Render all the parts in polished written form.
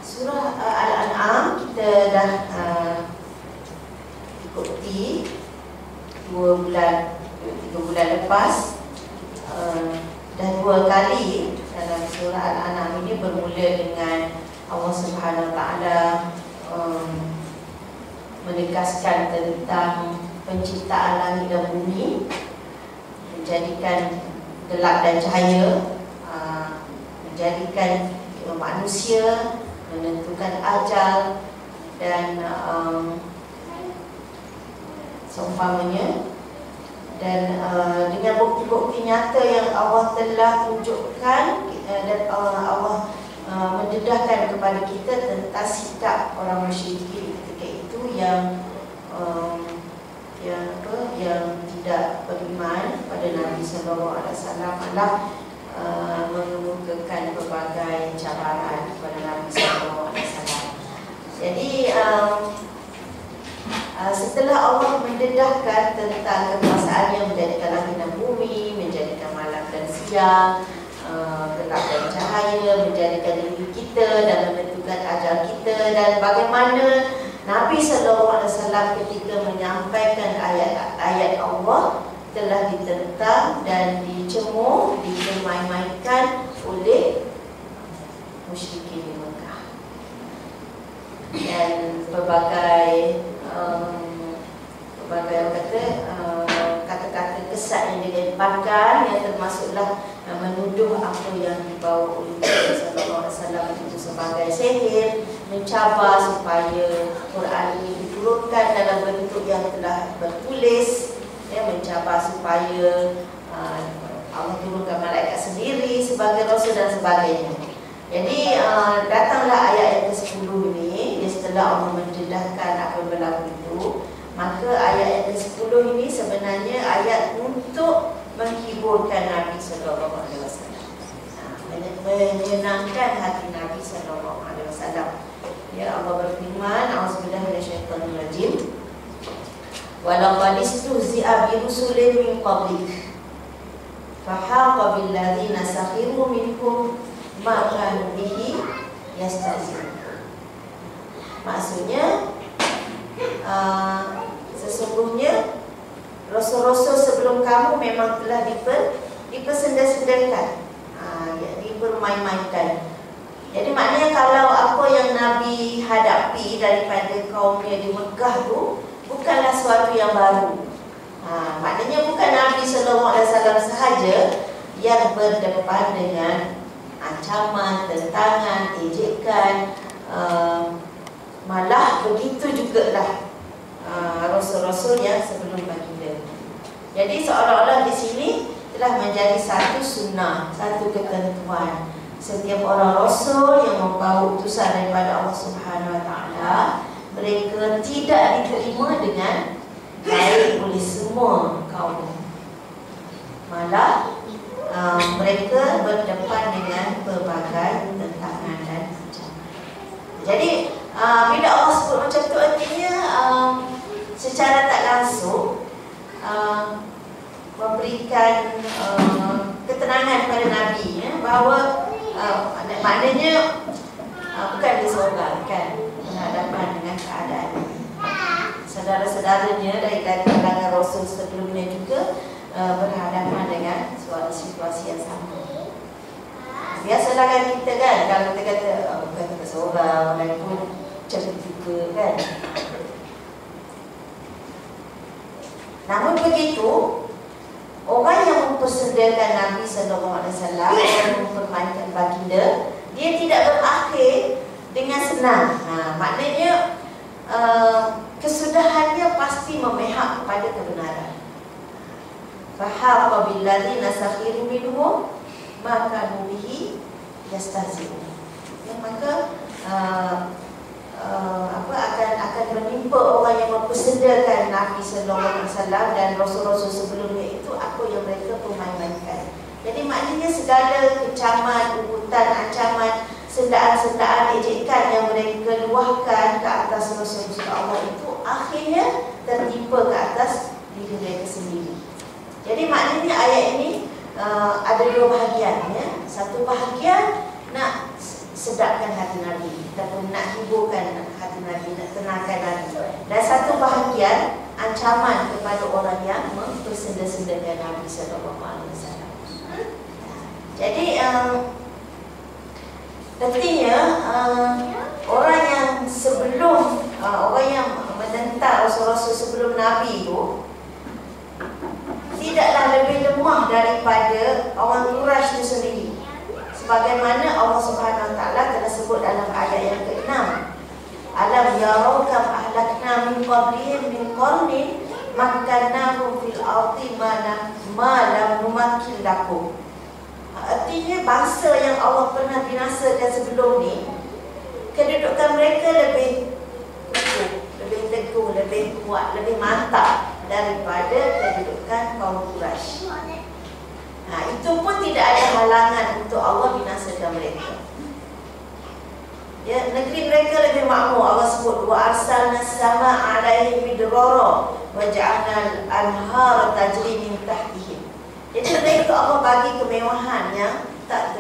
Surah Al-An'am kita dah ikuti 3 bulan lepas. Dah 2 kali dalam surah Al-An'am ini bermula dengan Allah Subhanahu Wa Taala menegaskan tentang penciptaan langit dan bumi, menjadikan gelap dan cahaya, menjadikan manusia, menentukan ajal dan seumpamanya, dan dengan bukti-bukti nyata yang Allah telah tunjukkan dan Allah mendedahkan kepada kita tentang sikap orang musyrikin ketika itu yang tidak beriman pada Nabi sallallahu alaihi wasallam, malah mengemukakan berbagai cabaran kepada Nabi sallallahu alaihi wasallam. Jadi setelah Allah mendedahkan tentang kekuasaannya menjadikan langit dan bumi, menjadikan malam dan siang, gelap dan cahaya, menjadikan diri kita dan menentukan ajal kita, dan bagaimana Nabi sallallahu alaihi wasallam ketika menyampaikan ayat-ayat Allah telah ditentang dan dicemooh, dimain-mainkan oleh musyrikin di Mekah. Dan berbagai kata-kata kesat yang dilemparkan, yang termasuklah menuduh apa yang dibawa oleh Nabi sallallahu alaihi wasallam itu sebagai sihir, mencabar supaya Quran ini diturunkan dalam bentuk yang telah bertulis, mencabar supaya Allah turunkan malaikat sendiri sebagai rasul dan sebagainya. Jadi datanglah ayat yang ke-10 ini, setelah Allah mendedahkan apa yang berlaku itu, maka ayat yang ke-10 ini sebenarnya ayat untuk menghiburkan Nabi sallallahu alaihi wasallam, menyenangkan hati Nabi sallallahu alaihi wasallam. Ya, Allah berfirman, a'udzubillahi minasyaitonir rajim. Walaqad istuhzi'a bi rusulin min qablik fahaqa bil ladzina sakhiru minhum ma kanu bihi yastahzi'un. Maksudnya sesungguhnya rasul-rasul sebelum kamu memang telah dipersenda-sendakan, dipermain-mainkan. Jadi maknanya kalau apa yang Nabi hadapi daripada kaumnya di Mekah tu bukanlah sesuatu yang baru. Maknanya bukan Nabi sallallahu alaihi wasallam sahaja yang berdepan dengan ancaman, tentangan, ejekan, malah begitu jugalah rasul-rasul yang sebelum baginda. Jadi seolah-olah di sini telah menjadi satu sunnah, satu ketentuan. Setiap orang rasul yang membawa utusan daripada Allah Subhanahu Wa Taala, mereka tidak diterima dengan baik oleh semua kaum. Malah mereka berdepan dengan berbagai tentangan dan ancaman. Jadi bila Allah sebut macam tu, artinya secara tak langsung memberikan ketenangan pada Nabi, bahawa maknanya bukan dia seorang kan berhadapan dengan keadaan ini. Saudara-saudaranya dari kalangan Rasul sebelumnya juga berhadapan dengan suatu situasi yang sama. Biasalah kan kita kan, kalau kita kata bukan kita seorang, orang pun macam itu juga kan. Namun begitu, orang yang mempersendakan Nabi sallallahu alaihi wasallam, yang mempermainkan baginda, dia tidak berakhir dengan senang. Maknanya kesudahannya pasti memihak kepada kebenaran. Fahaqa bil ladzina sakhiru minhum ma kanu bihi yastahzi'un. Maka akan menimpa orang yang mempersendakan Nabi sallallahu alaihi wasallam dan rasul-rasul sebelumnya itu apa yang mereka permainkan. Jadi maknanya segala kecaman, ugutan, ancaman, sendaan-sendaan, ejekan yang mereka luahkan ke atas rasul-rasul Allah itu akhirnya tertimpa ke atas diri mereka sendiri. Jadi maknanya ayat ini ada 2 bahagian, ya. Satu bahagian nak sedapkan hati Nabi, ataupun nak hiburkan hati Nabi, nak tenangkan Nabi. Dan satu bahagian ancaman kepada orang yang mempersenda-sendakan Nabi SAW. Jadi pentingnya orang yang sebelum orang yang menentang Rasul-Rasul sebelum Nabi itu tidaklah lebih lemah daripada orang Quraisy itu sendiri. Sebagaimana Allah Subhanahu Wa Taala telah sebut dalam ayat yang ke-6, alam yarau kam ahlakna min qablihim min qarnin makkannahum fil ardi ma lam numakkil lakum. Artinya bangsa yang Allah pernah binasakan sebelum ni, kedudukan mereka lebih teguh, lebih kuat, lebih mantap daripada kedudukan kaum Quraisy. Itu pun tidak ada halangan untuk Allah binasakan mereka. Ya, negeri mereka lebih makmur. Allah sebut wa arsalna as-samaa 'alaihim midrara wa ja'alna al-anhara tajri min tahtihim. Jadi mereka Allah bagi kemewahan yang tak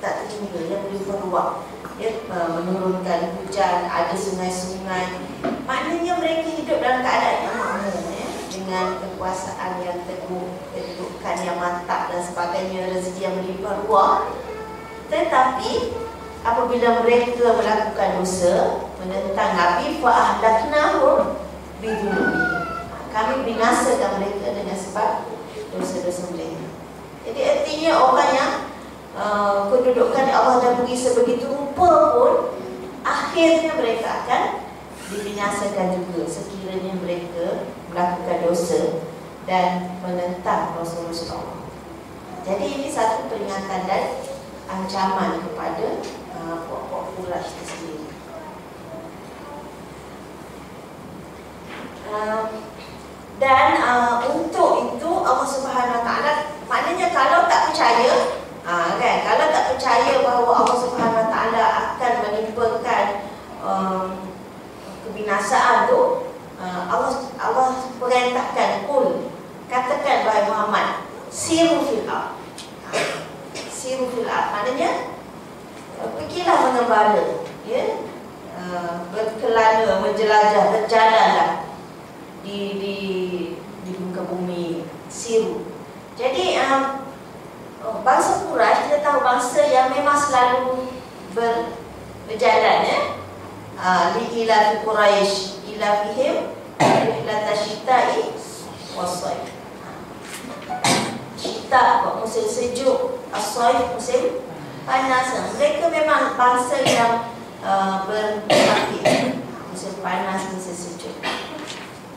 terhingga, yang berlimpah-ruah. Ya, menurunkan hujan, ada sungai-sungai. Maknanya mereka hidup dalam keadaan yang makmur, ya, dengan kekuasaan yang teguh, kedudukan yang mantap dan sebagainya, rezeki yang berlimpah-ruah. Tetapi apabila mereka melakukan dosa, menentang Nabi, fa ahlaknahum bidunubihim, kami binasakan mereka dengan sebab dosa-dosa mereka. Jadi artinya orang yang kedudukan Allah dah beri sebegitu rupa pun, akhirnya mereka akan dibinasakan juga sekiranya mereka melakukan dosa dan menentang Rasul-Rasul. Jadi ini satu peringatan dan ancaman kepada puak-puak Quraisy itu sendiri. Dan untuk itu Allah Subhanahu Wa Taala, maknanya kalau tak percaya, kan, kalau tak percaya bahawa Allah Subhanahu Wa Taala akan menimpakan kebinasaan tu, Allah perintahkan, kul, katakan wahai Muhammad, siru fil ard. Siru fil ard maknanya pergilah mengembara, ya, berkelana, menjelajah, berjalanlah di muka bumi. Siru. Jadi bangsa Quraisy, kita tahu bangsa yang memang selalu berjalan, ya. Li ila Quraisy ila fihim rihlata syita'i was-sayf. Syita musim sejuk, as-sayf musim panas. Mereka memang bangsa yang beraktif, musim panas, musim sejuk.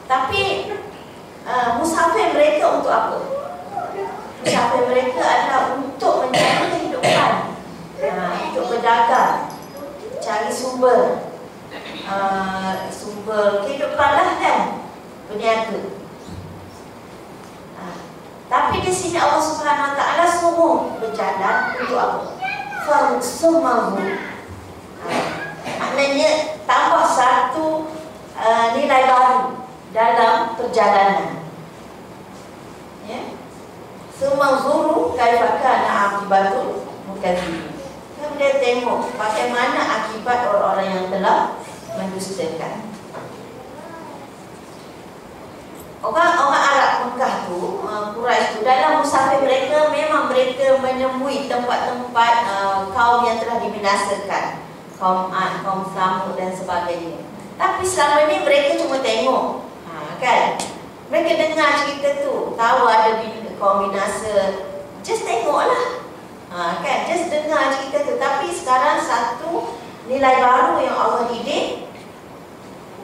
Tapi musafir mereka untuk apa? Musafir mereka adalah untuk mencari kehidupan, untuk berdagang, cari sumber kehidupan lah, kan, berniaga. Tapi di sini Allah Subhanahu Wa Taala suruh berjalan untuk apa? Fa'sumahu. Maknanya tambah satu nilai baru dalam perjalanan. Ya. Sumanzuru kaifa kana aqibatul mukadzibin. Kemudian tengok bagaimana akibat orang-orang yang telah mendustakan. Orang-orang Arab Mekah tu, Quraisy tu, dalam musafir mereka memang mereka menemui tempat-tempat kaum yang telah dibinasakan, kaum Ad, kaum Samud dan sebagainya. Tapi selama ni mereka cuma tengok, kan? Mereka dengar cerita tu, tahu ada kaum binasa, just tengoklah, kan? Just dengar cerita tu. Tapi sekarang satu nilai baru yang Allah didik,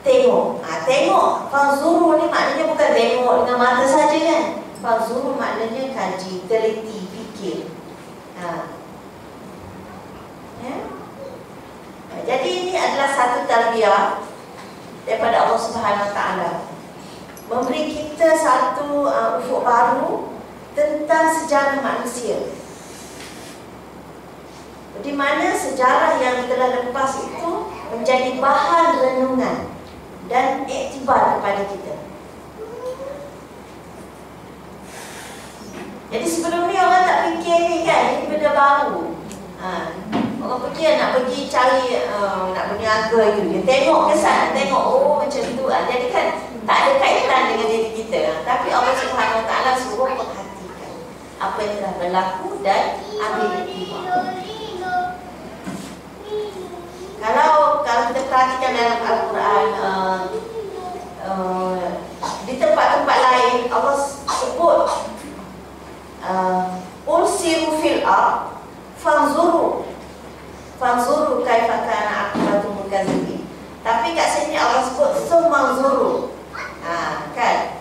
tengok. Tengok, fanzuru ni maknanya bukan tengok dengan mata saja, kan? Fanzuru maknanya kaji, teliti, fikir. Ya? Jadi ini adalah satu tarbiyah daripada Allah Subhanahu Wa Taala, memberi kita satu ufuk baru tentang sejarah manusia, di mana sejarah yang telah lepas itu menjadi bahan renungan dan iktibar kepada kita. Jadi sebelum ni orang tak fikir ni, kan, ini benda baru. Orang Orang pergi nak pergi cari nak berniaga itu, dia tengok kesan, tengok oh macam tu. Jadi kan tak ada kaitan dengan diri kita. Tapi Allah Subhanahu Wa Taala suruh perhatikan apa yang telah berlaku dan ambil iktibar. Kalau kita perhatikan dalam Al-Quran, di tempat-tempat lain Allah sebut ulsiru fil ard fanzuru kaifa kana aqibatul mukazzibin. Tapi kat sini Allah sebut sumanzuru. Kan?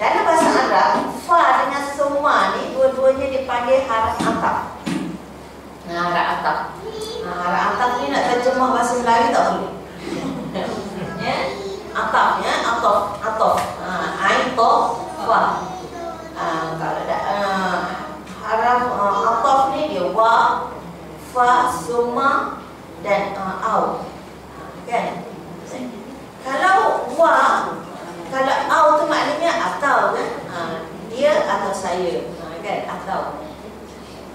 Dalam bahasa Arab, fa dengan summa ni dua-duanya dipanggil haraf ataf. Haraf ataf. Haraf ataf ni nak terjemah bahasa Melayu tak boleh. Ya? Ataf ya, ataf. Ain to fa. Kalau ada haraf ataf ni dia wa, fa, summa dan au. Kan? Kalau wa, kalau au tu maknanya atau kan? Dia atau saya. Kan? Atau.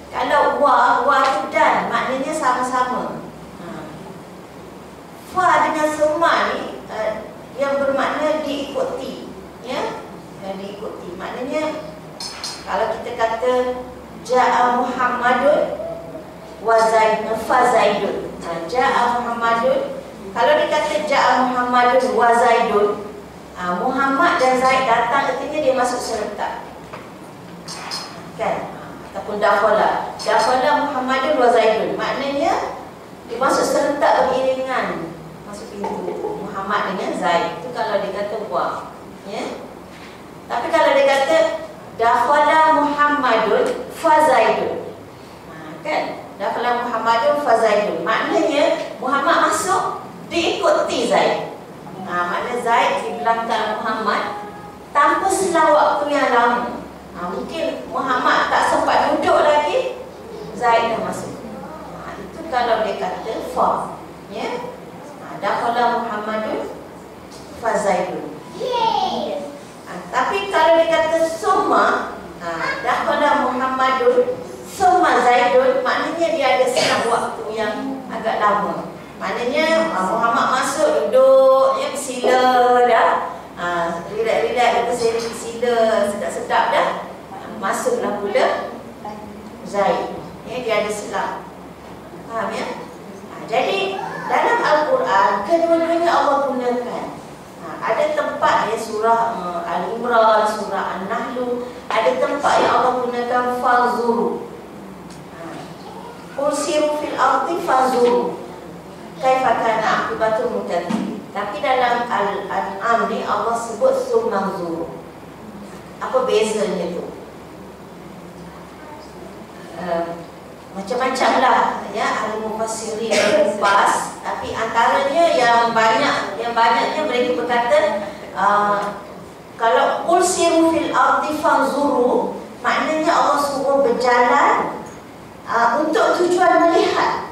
Kalau wa tu dan maknanya sama-sama. Fa dengan summa ni yang bermakna diikuti. Ya? Diikuti. Maknanya kalau kita kata Ja'a Muhammadun wa Zaidun. Ja'a Muhammadun. Kalau dikata Ja'a Muhammadun wa Zaidun, Muhammad dan Zaid datang, artinya dia masuk serentak. Kan? Ataupun dakhala Muhammadun wa Zaidun, maknanya dia masuk serentak beriringan masuk pintu. Muhammad dengan Zaid. Itu kalau dikata wa. Ya? Tapi kalau dikata dakhala Muhammadun fa Zaidun, kan? Dakhala Muhammadun fa Zaidun, maknanya Muhammad masuk diikuti Zaid. Maknanya Zaid di belakang Muhammad tanpa selang waktu yang lama. Mungkin Muhammad tak sempat duduk lagi, Zaid dah masuk. Itu kalau dia kata fa. Ya? Dakhala Muhammadun fa Zaidun. Tapi kalau dia kata summa, dakhala Muhammadun summa Zaidun, maknanya dia ada selang waktu yang agak lama. Maknanya Muhammad masuk duduk, ya, bersila dah, rilak-rilak, bersila sedap-sedap dah, masuklah pula Zaid. Ya, dia ada selang. Faham ya? Jadi dalam Al-Quran kedua-duanya Allah gunakan. Ada tempat ya, surah Al-Imran, surah An-Nahl, ada tempat yang Allah gunakan fanzuru. Ulsiru fil ardi fanzuru kaifa kana aqibatul mukazzibin. Tapi dalam Al-An'am ni Allah sebut sumanzuru. Apa bezanya tu? Macam-macam lah ya, ahli mufassirin berkupas. Tapi antaranya yang banyaknya mereka berkata kalau ulsiru fil ardi fanzuru, maknanya Allah suruh berjalan untuk tujuan melihat,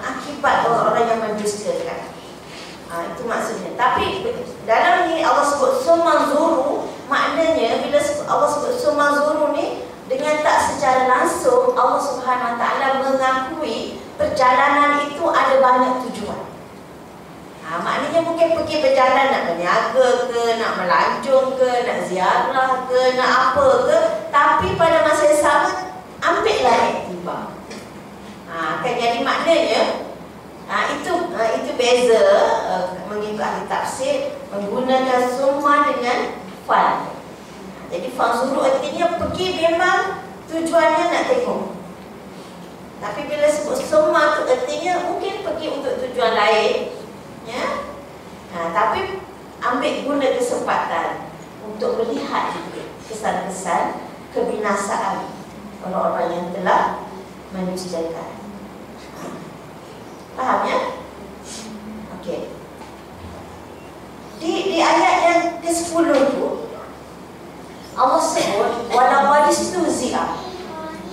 akibat orang-orang yang mendustakan. Itu maksudnya. Tapi dalam ni Allah sebut sumanzuru, maknanya bila Allah sebut sumanzuru ni, dengan tak secara langsung Allah Subhanahu Wa Taala mengakui perjalanan itu ada banyak tujuan. Maknanya mungkin pergi berjalan nak berniaga ke, nak melancong ke, nak ziarah ke, nak apa ke, tapi pada masa yang sama ambillah iktibar. Kan jadi maknanya itu beza mengikut ahli tafsir menggunakan summa dengan fal. Jadi fanzuru artinya pergi memang tujuannya nak tengok. Tapi bila sebut summa tu artinya mungkin pergi untuk tujuan lain, ya. Tapi ambil guna kesempatan untuk melihat kesan-kesan kebinasaan orang-orang yang telah mendustakan. Faham ya? Okey. Di ayat yang ke-10 tu Allah sebut walaqad istuzi'a.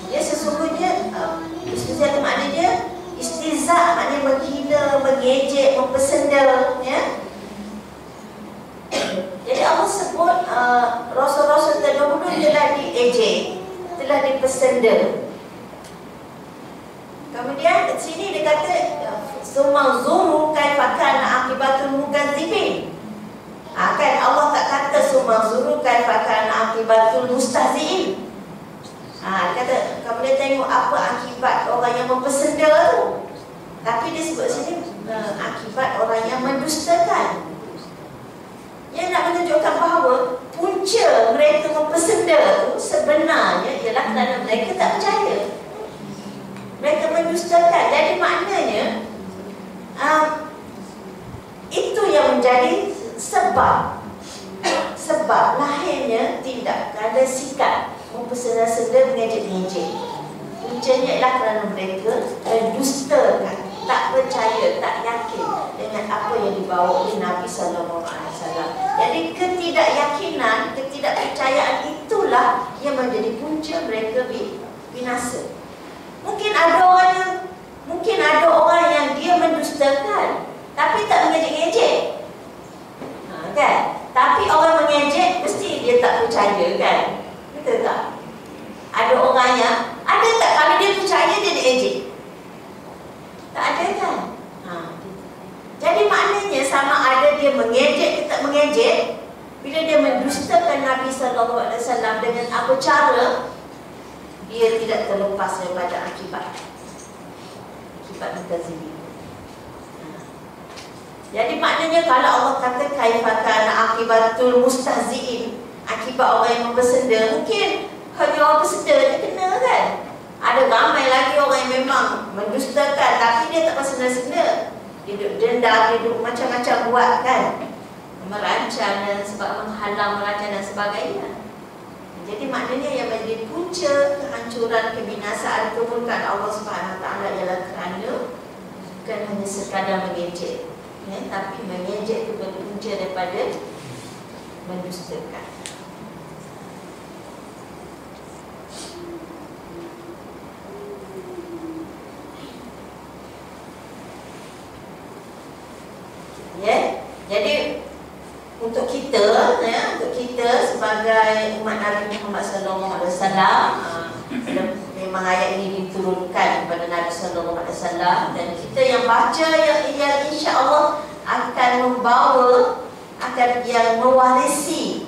Ya, sesungguhnya istuzi'a itu maknanya istihza, maknanya menghina, mengejek, mempesenda, ya. Jadi Allah sebut rasul-rasul terdahulu telah diejek, telah dipesenda. sini dia kata summa zuru kaifa kana akibatul mukadzibin. Kan Allah tak kata summa zuru kaifa kana akibatul mustahziin. Dia kata kamu boleh tengok apa akibat orang yang mempersenda tu. Tapi dia sebut sini akibat orang yang mendustakan. Yang nak menunjukkan bahawa punca mereka mempersenda tu sebenarnya ialah kerana mereka tak percaya. Mereka mendustakan. Jadi maknanya itu yang menjadi sebab lahirnya tindak ada sikap mempersenda-senda mengejek-ngejek. Puncanya ialah kerana mereka mendustakan, tak percaya, tak yakin dengan apa yang dibawa oleh Nabi SAW. Jadi ketidakyakinan, ketidakpercayaan itulah yang menjadi punca mereka binasa. Mungkin ada orang yang dia mendustakan tapi tak mengejek-ngejek, kan? Tapi orang mengejek mesti dia tak percaya, kan? Betul tak? Ada orang yang ada tak kalau dia percaya dia diejek? Tak ada, kan? Jadi maknanya sama ada dia mengejek ke tak mengejek, bila dia mendustakan Nabi SAW dengan apa cara, dia tidak terlepas daripada akibat mukadzibin. Jadi maknanya kalau Allah kata kaifa kana akibatul mustahziin, akibat orang yang mempersenda, mungkin hanya orang persenda dia kena, kan? Ada ramai lagi orang yang memang mendustakan tapi dia tak persenda-senda. Dia duduk dendam, dia duduk macam-macam buat, kan? Merancang dan menghalang merancang dan sebagainya. Jadi maknanya yang menjadi punca kehancuran, kebinasaan, kemurkaan Allah SWT ialah kerana bukan hanya sekadar mengejek, tapi mengejek itu berpunca daripada mendustakan. Jadi untuk kita sebagai umat Nabi Muhammad SAW, memang ayat ini diturunkan kepada Nabi SAW, dan kita yang baca yang insya-Allah akan membawa, yang mewarisi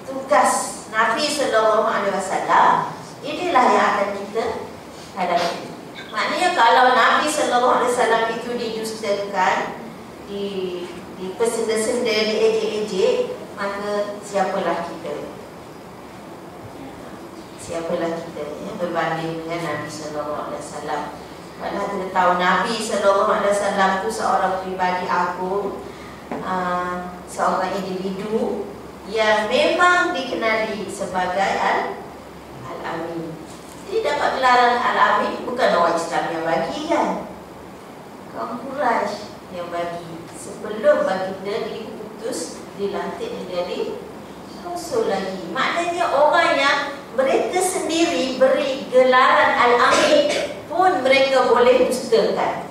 tugas Nabi SAW. Inilah yang akan kita hadapi. Maknanya kalau Nabi SAW itu didustakan, dipersenda-senda, diejek-ejek, maka siapalah kita? Berbanding dengan Nabi SAW. Kalau kita tahu Nabi SAW itu seorang pribadi agung, seorang individu yang memang dikenali sebagai Al-Amin. Jadi dapat gelaran Al-Amin bukan orang Islam yang bagi, kan? Kaum Quraisy yang bagi sebelum baginda diutus, dilantik menjadi rasul lagi. Maknanya orang yang mereka sendiri beri gelaran Al-Amin pun mereka boleh dustakan.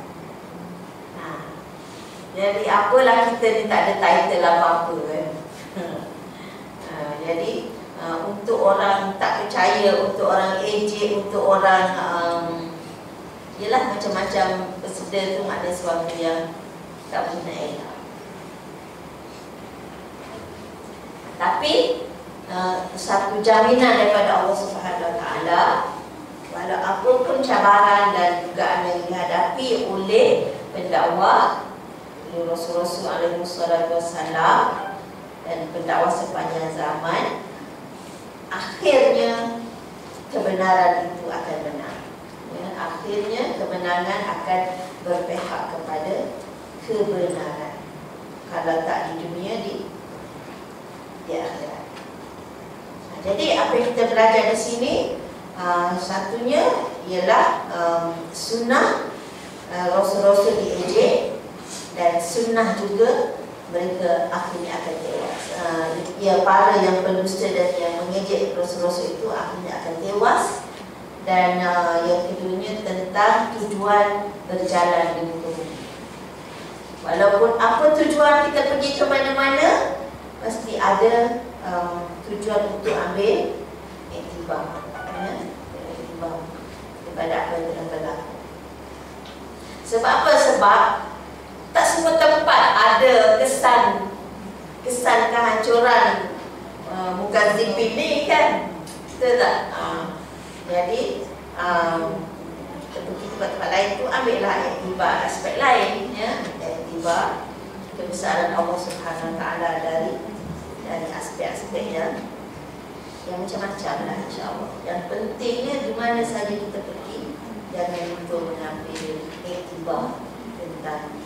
Jadi apalah kita ni tak ada title apa-apa, kan? Jadi untuk orang tak percaya, untuk orang ejek, untuk orang yelah macam-macam peserta tu maknanya sesuatu yang tak benar elok. Tapi satu jaminan daripada Allah SWT, walau apapun cabaran dan dugaan yang dihadapi oleh pendakwah, oleh Rasul-Rasul alaihi wassalam dan pendakwah sepanjang zaman, akhirnya kebenaran itu akan benar. Akhirnya kemenangan akan berpihak kepada kebenaran. Kalau tak di dunia, di akhirat. Jadi apa yang kita belajar di sini, satunya ialah sunnah Rasul-Rasul diejek, dan sunnah juga mereka akhirnya akan tewas. Para yang pendusta dan yang mengejek Rasul-Rasul itu akhirnya akan tewas. Dan yang keduanya tentang tujuan berjalan di muka bumi. Walaupun apa tujuan kita pergi ke mana-mana, mesti ada tujuan untuk ambil iktibar, iktibar kepada apa yang telah berlaku. Sebab apa? Sebab tak semua tempat ada kesan kehancuran Mukadzibin ni kan. Betul tak? Jadi tempat-tempat lain tu ambillah iktibar aspek lain, ya. Iktibar kebesaran Allah Subhanahu Wa Taala dari aspek-aspek yang macam-macam lah, insya-Allah. Yang pentingnya di mana saja kita pergi, jangan lupa mengambil iktibar tentang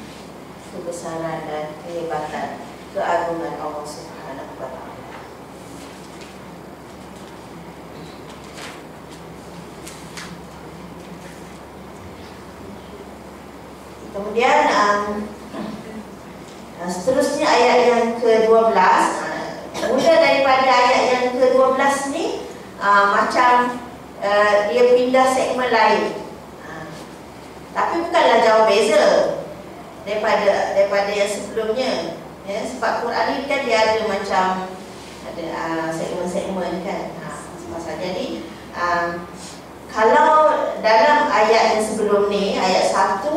kebesaran dan kehebatan, keagungan Allah Subhanahu Wa Taala. Kemudian seterusnya ayat yang ke-12. Mula daripada ayat yang ke-12 ni macam dia pindah segmen lain. Tapi bukanlah jauh beza daripada yang sebelumnya, ya. Sebab Quran ni kan dia ada macam segmen-segmen kan. Jadi kalau dalam ayat yang sebelum ni, ayat 1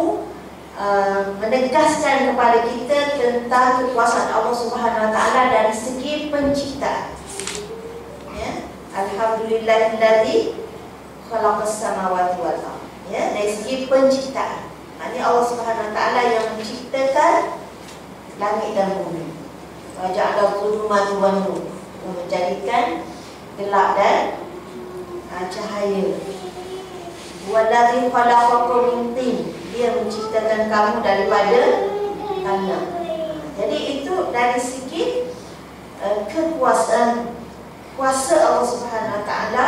menegaskan kepada kita tentang kekuasaan Allah Subhanahu Wa Taala dari segi penciptaan, ya. Alhamdulillahilladzi khalaqas samawati wal ardh, ya, dari segi penciptaan. Maknanya Allah Subhanahu Wa Taala yang menciptakan langit dan bumi. Wa ja'ala dhulumati wan nur, menjadikan gelap dan cahaya. Wallazi khalaqakum min tin, dia menciptakan kamu daripada tanah. Jadi itu dari segi kekuasaan, kuasa Allah Subhanahu Wa Taala,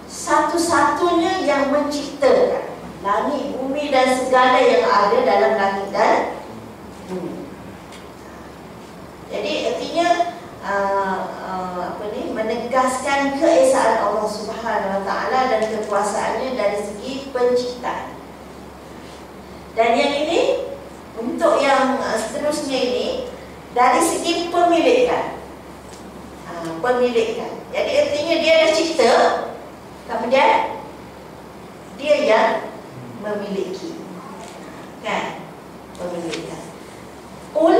satu-satunya yang menciptakan langit, bumi dan segala yang ada dalam langit dan bumi. Jadi artinya menegaskan keesaan Allah Subhanahu Wa Taala dan kekuasaannya dari segi penciptaan. Dan yang ini, untuk yang seterusnya ini, dari segi pemilikan. Pemilikan. Jadi artinya dia dah cipta, kemudian dia yang memiliki, kan? Pemilikan. Qul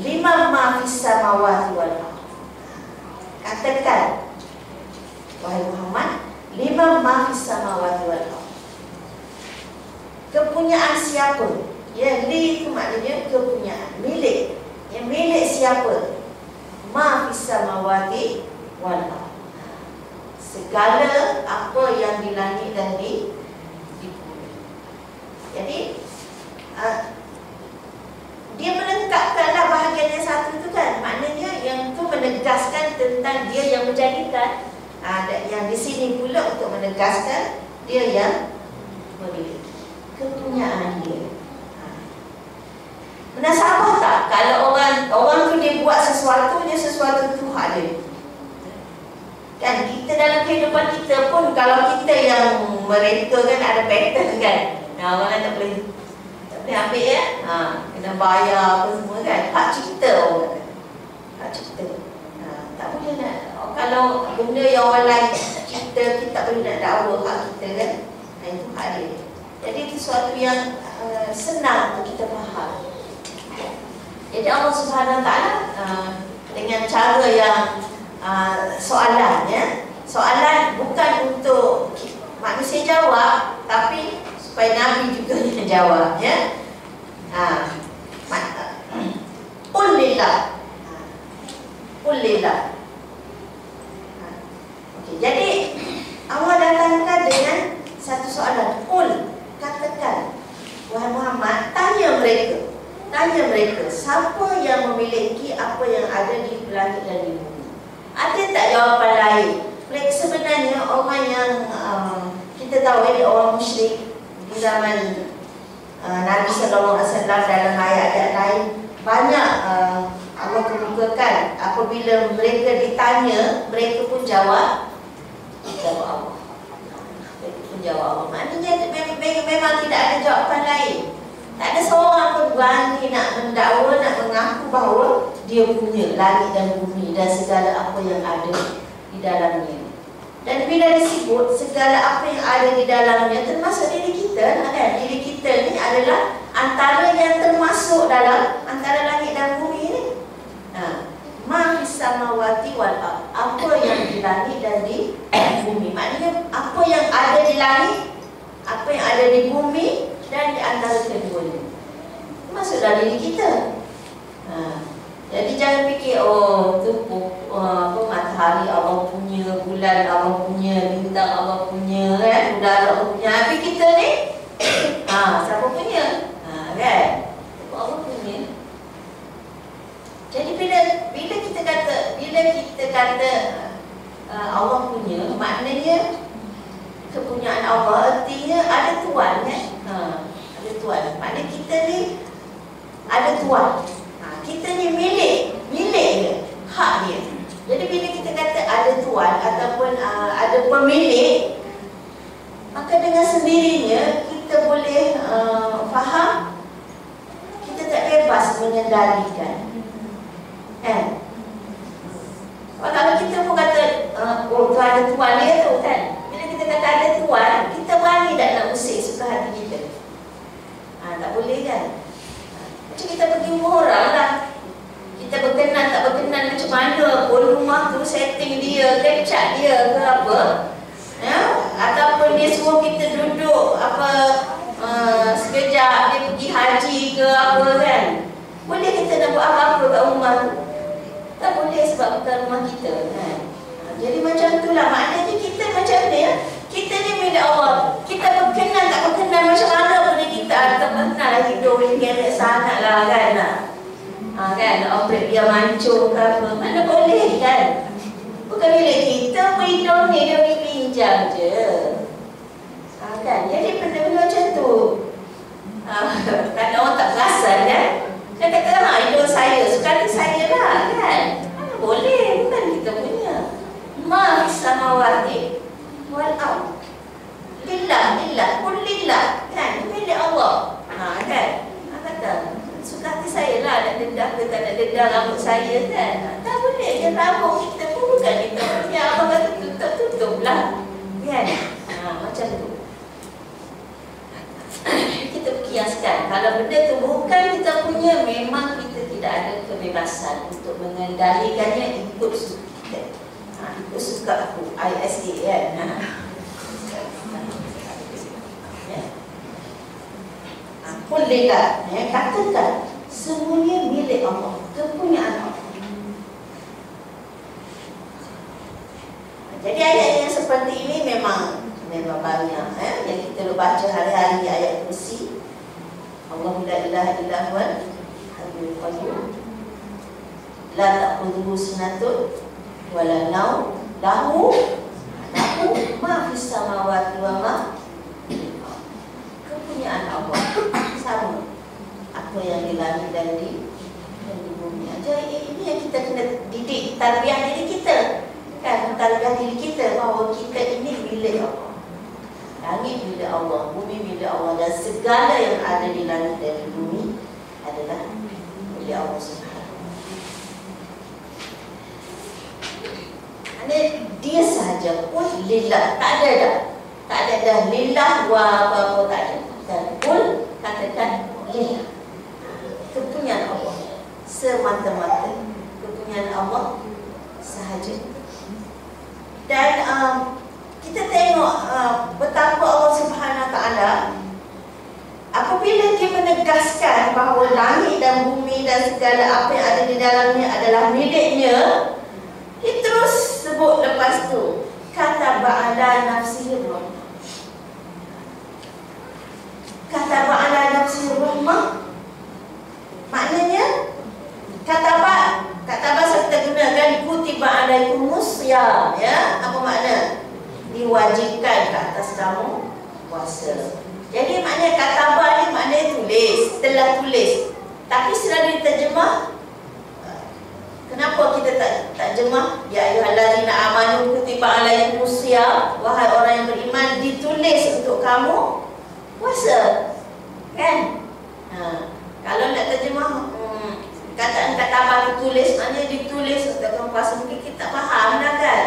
liman ma fis samawati wal ardh. Katakan, wahai Muhammad, liman ma fis samawati wal ardh. Kepunyaan siapa? Ya, li itu maknanya kepunyaan, milik. Yang milik siapa? Ma fis samawati wal ardh. Segala apa yang di langit dan di bumi. Jadi dia melengkapkanlah bahagian yang satu itu kan. Maknanya yang itu menegaskan tentang dia yang menjadikan. Yang di sini pula untuk menegaskan dia yang memiliki kepunyaan dia. Menasabah tak kalau orang tu dia buat sesuatu, dia sesuatu tu hak dia. Kan kita dalam kehidupan kita pun, kalau kita yang mereka kan ada pattern kan. Orang tak boleh ambil ya. Kena bayar apa semua kan. Hak cipta orang kata. Hak cipta. Tak boleh nak. Kalau benda yang orang lain cipta, kita tak boleh nak dakwa hak kita kan. Itu hak dia. Jadi itu sesuatu yang senang untuk kita faham. Jadi Allah Subhanahu Wa Taala dengan cara yang soalan, ya. Soalan bukan untuk manusia jawab, tapi supaya Nabi juga yang jawab, ya. Qul lillah. Qul lillah. Okey, jadi Allah datangkan dengan satu soalan. Qul, katakan, wahai Muhammad, tanya mereka, siapa yang memiliki apa yang ada di langit dan di bumi? Ada tak jawapan lain? Mereka sebenarnya orang yang kita tahu ini orang musyrik di zaman Nabi Sallallahu Alaihi Wasallam. Dalam ayat-ayat lain banyak Allah kemukakan apabila mereka ditanya, mereka pun jawab Allah. Mereka pun jawab Allah. Maknanya memang tidak ada jawapan lain. Tak ada seorang pun berani nak mendakwa, nak mengaku bahawa dia punya langit dan bumi dan segala apa yang ada di dalamnya. Dan bila disebut segala apa yang ada di dalamnya, termasuk diri kita, kan? Diri kita ni adalah antara yang termasuk dalam antara langit dan bumi ni. Ma fis samawati wal ard, apa yang di langit dan di bumi. Maknanya apa yang ada di langit, apa yang ada di bumi dan di antara keduanya. Masuk dalam diri kita. Jadi jangan fikir tu matahari Allah punya, bulan Allah punya, bintang Allah punya, kan? Udara Allah punya. Tapi kita ni siapa punya? Kan? Allah punya. Jadi bila kita kata Allah punya, maknanya kepunyaan Allah, artinya ada tuan, kan? Ada tuan. Maknanya kita ni ada tuan. Kita ni milik dia, hak dia. Jadi bila kita kata ada tuan ataupun ada pemilik, maka dengan sendirinya kita boleh faham kita tak bebas mengendalikan. Kalau kita pun kata tu ada tuan dia tu, kan? Bila kita kata ada tuan, kita berani tak nak usik suka hati kita? Tak boleh, kan? Macam kita pergi rumah orang lah, kita berkenan tak berkenan macam mana pun, rumah tu setting dia, kecak dia ke apa, ataupun dia suruh kita duduk sekejap, dia pergi haji ke apa, kan? Boleh kita nak buat apa-apa kat rumah tu? Tak boleh, sebab bukan rumah kita, kan? Jadi macam itulah, maknanya kita macam ni, kita ni milik Allah. Kita berkenan tak berkenan macam mana pun kita tak pernah lah hidup ni kerek sangat lah, kan? Kan, operate dia mancung ke apa, mana boleh, kan? Bukan milik kita, hidup ni dia boleh pinjam je, kan? Jadi benda-benda macam tu, kalau orang tak perasan, kan? Dia kata, hidup saya, suka hati saya lah, kan? Boleh, bukan kita punya. Ma fis samawati wal ard, lillah, kul lillah, kan? Milik Allah, kan? Kata, suka hati saya lah, nak dedah ke tak nak dedah rambut saya, kan? Tak boleh, dia rambut kita pun bukan kita punya. Abang kata tutup lah, kan? Macam tu. Kita kiaskan, kalau benda tu bukan kita punya, memang kita tidak ada kebebasan untuk mengendalikannya ikut suka kita. Ikut suka aku, ISA, kan? Kulillah, katakan semuanya milik Allah, kepunyaan Allah. Jadi ayat yang seperti ini memang banyak, yang kita baca hari-hari, ayat kursi. Allahu la ilaha illa huwal hayyul qayyum, la ta'khudhuhu sinatun wa la nawm, lahu ma fis samawati wa ma, kepunyaan Allah sama apa yang di langit dan di bumi. Jadi ini yang kita kena didik, tarbiyah diri kita, kan? Tarbiyah diri kita bahawa kita ini milik Allah. Langit milik Allah, bumi milik Allah, dan segala yang ada di langit dan di bumi adalah milik Allah Subhanahu. Dia sahaja pun lillah, tak ada dah lillah wa apa-apa, tak ada. Dan pun katakan lillah, kepunyaan Allah semata-mata, kepunyaan Allah sahaja. Dan kita tengok betapa Allah Subhanahu Wa Taala apabila dia menegaskan bahawa langit dan bumi dan segala apa yang ada di dalamnya adalah miliknya, dia terus sebut lepas tu kata ba'ala nafsihi rahmah. Kata ba'ala nafsihi rahmah maknanya kata bahasa kita gunakan kutiba alaikumus siyam, ya. Apa makna? Diwajibkan ke atas kamu puasa. Jadi maknanya kataba ni maknanya tulis, telah tulis. Tapi setelah diterjemah, kenapa kita tak terjemah ya ayyuhallazina amanu kutiba alaikumus siyam, wahai orang yang beriman, ditulis untuk kamu puasa, kan? Kalau nak terjemah kataan kataba ditulis, maknanya ditulis untuk kamu puasa, mungkin kita tak faham dah, kan?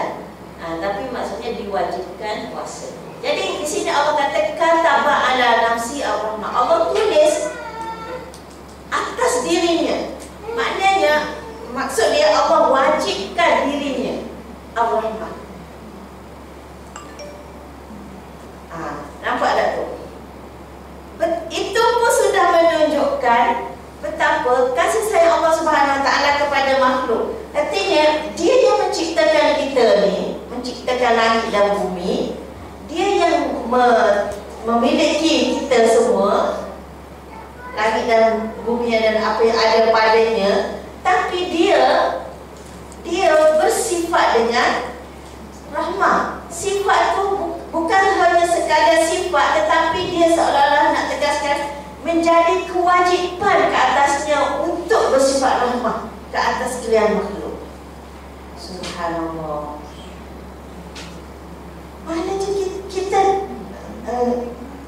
Tapi maksudnya diwajibkan puasa. Jadi di sini Allah kata kataba ala nafsi ar-rahmah. Allah tulis Ar-Rahman. Nampak tak tu? Itu pun sudah menunjukkan betapa kasih sayang Allah Subhanahu Wa Taala kepada makhluk. Artinya dia yang menciptakan kita ni, menciptakan langit dan bumi. Dia yang memiliki kita semua, langit dan bumi dan apa yang ada padanya. Tapi dia bersifat dengan rahmah. Sifat tu bukan hanya sekadar sifat, tetapi dia seolah-olah nak tegaskan menjadi kewajipan ke atasnya untuk bersifat rahmah ke atas sekalian makhluk. Subhanallah. Maknanya kita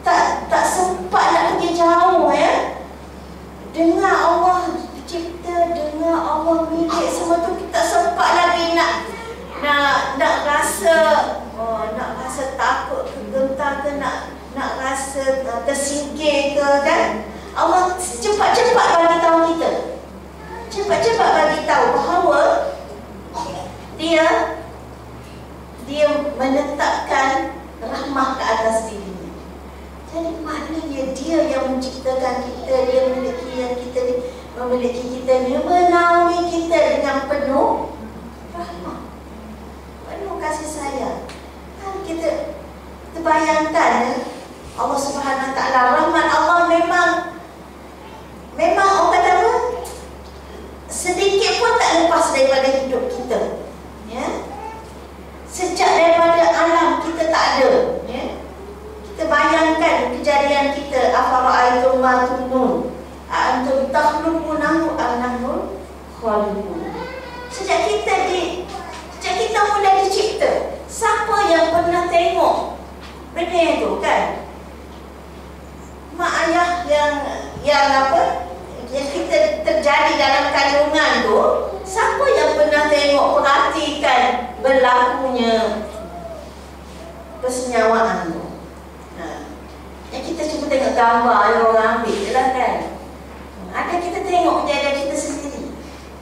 tak sempat nak pergi jauh ya. Dengar Allah cipta, dengar Allah milik semua tu, kita tak sempat lagi nak rasa takut ke, gentar ke, nak rasa tersingkir ke, kan? Allah cepat-cepat bagi tahu kita. Cepat-cepat bagi tahu bahawa dia menetapkan rahmah ke atas dirinya. Jadi maknanya dia yang menciptakan kita, dia memiliki yang kita ni, memiliki kita ni, menaungi kita dengan penuh rahmah, penuh kasih sayang. Kan kita bayangkan ya, Allah Subhanahu Wa Taala, rahmat Allah memang orang kata apa? Sedikit pun tak lepas daripada hidup kita. Ya. Sejak daripada alam kita tak ada, ya. Kita bayangkan kejadian kita, afara'aitum ma tumnun antum takhluqunahu am nahnu khaliqun. Sejak kita mula dicipta, siapa yang pernah tengok benda itu, kan? Mak ayah yang apa? Yang kita terjadi dalam kandungan tu, siapa yang pernah tengok, perhatikan berlakunya persenyawaan tu? Yang kita cuba tengok gambar yang orang ambil je lah, kan? Ada kita tengok kejadian kita sendiri,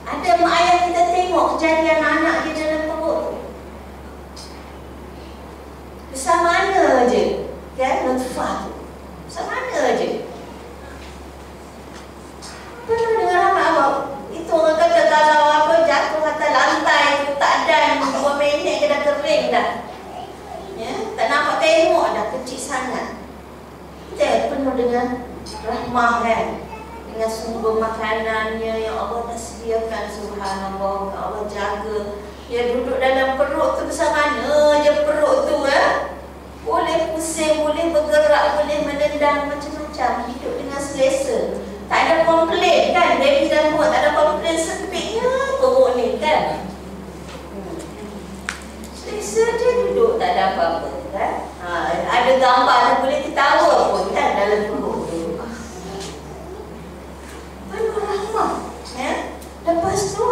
ada mak ayah kita tengok kejadian anak dia dalam perut tu. Besar mana je, kan? Nutfah tu besar mana je, penuh dengan rahmat Allah. Itu orang kata kalau apa jatuh atas lantai tu tak dan 2 minit ke dah kering dah. Ya, tak nampak tengok dah, kecil sangat. Kita penuh dengan rahmah, kan? Dengan sumber makanannya yang Allah dah sediakan, subhanallah. Allah jaga. Dia duduk dalam perut tu, besar mana je perut tu, boleh pusing, boleh bergerak, boleh menendang, macam-macam. Hidup dengan selesa. Tak ada komplain, kan? Baby dan buat tak ada komplain, sempitnya perut ni, kan? Selesa je duduk, tak ada apa-apa, kan? Ada gambar tu boleh ketawa pun, kan? Dalam perut tu penuh rahmah, ya? Lepas tu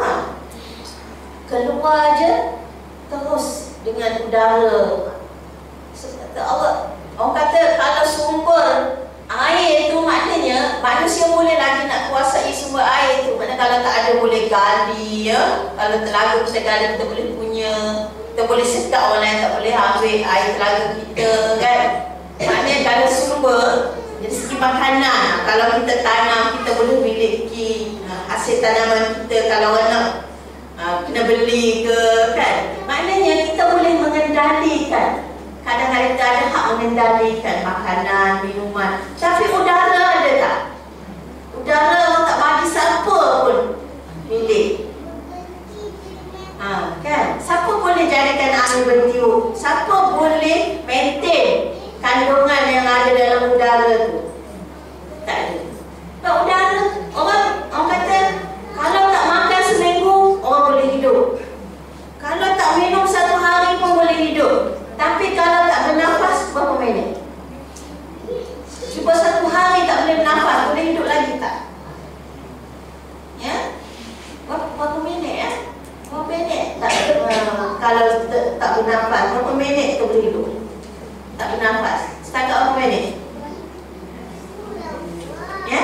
keluar je terus dengan udara. Orang kata kalau sumber air tu, maknanya manusia boleh lagi nak kuasai sumber air tu. Maknanya kalau tak ada boleh gali, ya. Kalau telaga kita gali, kita boleh punya, kita boleh sekat orang lain tak boleh ambil air telaga kita, kan? Maknanya kalau sumber dari segi makanan, kalau kita tanam, kita boleh memiliki hasil tanaman kita. Kalau orang nak kena beli ke, kan? Maknanya kita boleh mengendalikan. Kadang-kadang kita ada hak mengendalikan makanan, minuman. Tapi udara ada tak? Udara orang tak bagi siapa pun milik. Kan? Siapa boleh jadikan angin bertiup? Siapa boleh maintain kandungan yang ada dalam udara tu? Tak ada. Sebab udara, orang kata kalau tak makan seminggu, orang boleh hidup. Kalau tak minum 1 hari pun boleh hidup. Tapi kalau tak bernafas, berapa minit? Cuba 1 hari tak boleh bernafas, boleh hidup lagi tak? Ya? Berapa minit, ya? Berapa minit? Kalau tak bernafas, berapa minit kita boleh hidup? Tak bernafas. Setakat berapa minit? Ya?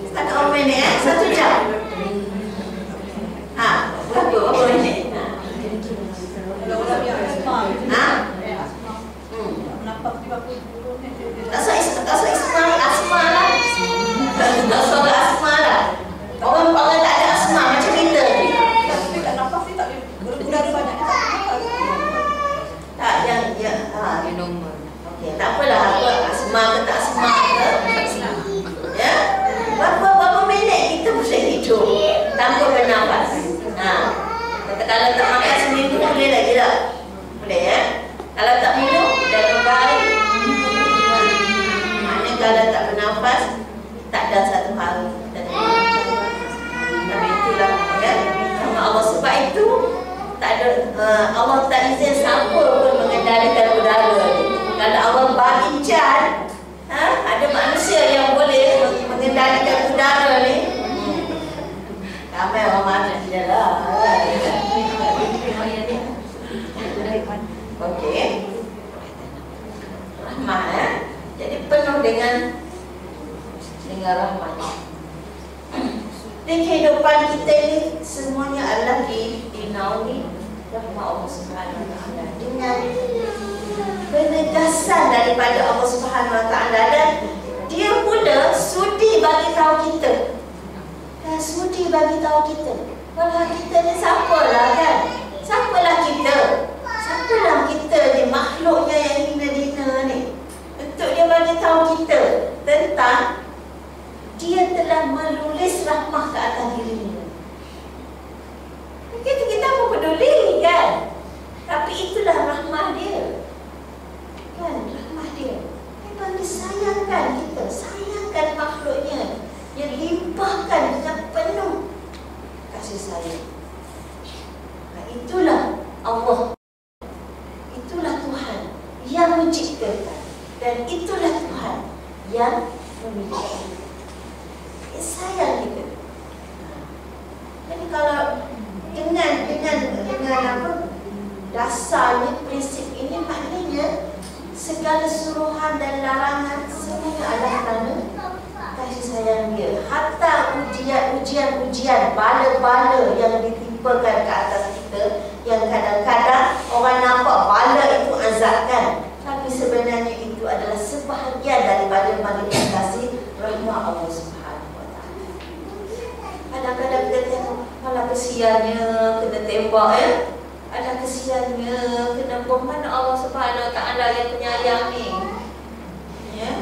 Setakat berapa minit, ya? 1 jam? Berapa minit? Asma lah. Asma lah. Orang tak ada asma macam kita ni. Tak yang nombor. Okey, tak apalah apa asma ke tak asma ke. Ya. Berapa minit kita boleh hidup tanpa bernafas. Kalau tak makan seminggu boleh lagi tak? Boleh ya. Kalau tak minum dalam baik. Maknanya kalau tak bernafas tak ada satu hari. Tapi itulah ya. Sama Allah sebab itu tak ada Allah tak izin siapa pun mengendalikan udara ni. Kalau Allah bagi can, ada manusia yang boleh mengendalikan udara ni. Ramai orang mana dia lah. Okey. Rahmah jadi penuh dengan rahmat. Dan kehidupan kita ni semuanya adalah dinaungi rahmat Allah Subhanahu Wa Taala dengan penegasan daripada Allah Subhanahu Wa Taala, dan dia pula sudi bagi tahu kita. Sudi bagi tahu kita. Kalau kita ni siapalah kan? Siapalah kita? Siapalah kita ni, makhluknya yang hina-hina ni, untuk dia bagi tahu kita tentang dia telah menulis rahmah ke atas dirinya. Kita pun peduli kan? Tapi itulah rahmah dia. Kan? Rahmah dia. Memang dia sayangkan kita, sayangkan makhluknya. Dia limpahkan dengan penuh kasih sayang. Itulah Allah. Itulah Tuhan yang menciptakan, dan itulah Tuhan yang memiliki. Sayang kita. Jadi kalau dengan apa dasarnya prinsip ini, maknanya segala suruhan dan larangan semuanya adalah kerana kasih sayang dia. Hatta ujian-ujian, bala-bala yang ditimpakan ke atas kita, yang kadang-kadang orang nampak bala itu azabkan, tapi sebenarnya itu adalah sebahagian daripada manifestasi rahmat Allah Subhanahu Wa Taala. Kadang-kadang kita tengok, malah kesiannya kena tembak ya. Ada kesiannya kena bom. Mana Allah Subhanahu Wa Taala yang penyayang ni? Ya.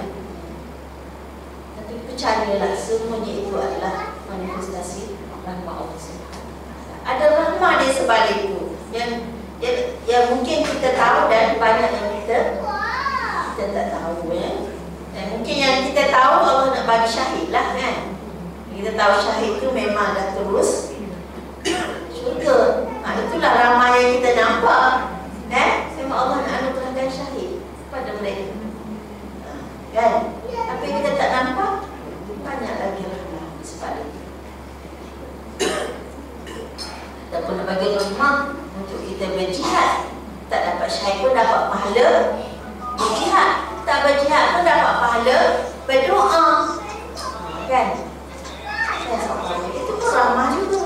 Tapi percayalah, semuanya itu adalah manifestasi rahmat Allah Subhanahu Wa Taala. Ada rahmat di sebalik itu yang mungkin kita tahu dan banyak yang kita tak tahu ya. Dan mungkin yang kita tahu, Allah nak bagi syahid lah kan. Kita tahu syahid itu memang dah terus syurga. Itulah ramai yang kita nampak. Memang Allah nak anugerahkan syahid pada mereka. Kan? Tapi kita tak nampak, banyak lagi rahmat sebab itu. Tak pun nak bagi rahmat untuk kita berjihad. Tak dapat syahid pun dapat pahala berjihad. Tak berjihad pun dapat pahala berdoa. Kan? Itu pun ramah juga.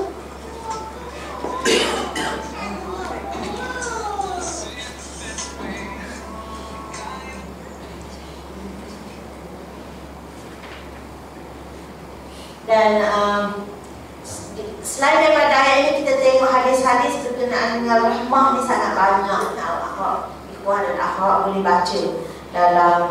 Dan selain daripada ayat ini, kita tengok hadis-hadis berkenaan dengan rahmah ni sangat banyak. Ikhwan dan akhwat boleh baca dalam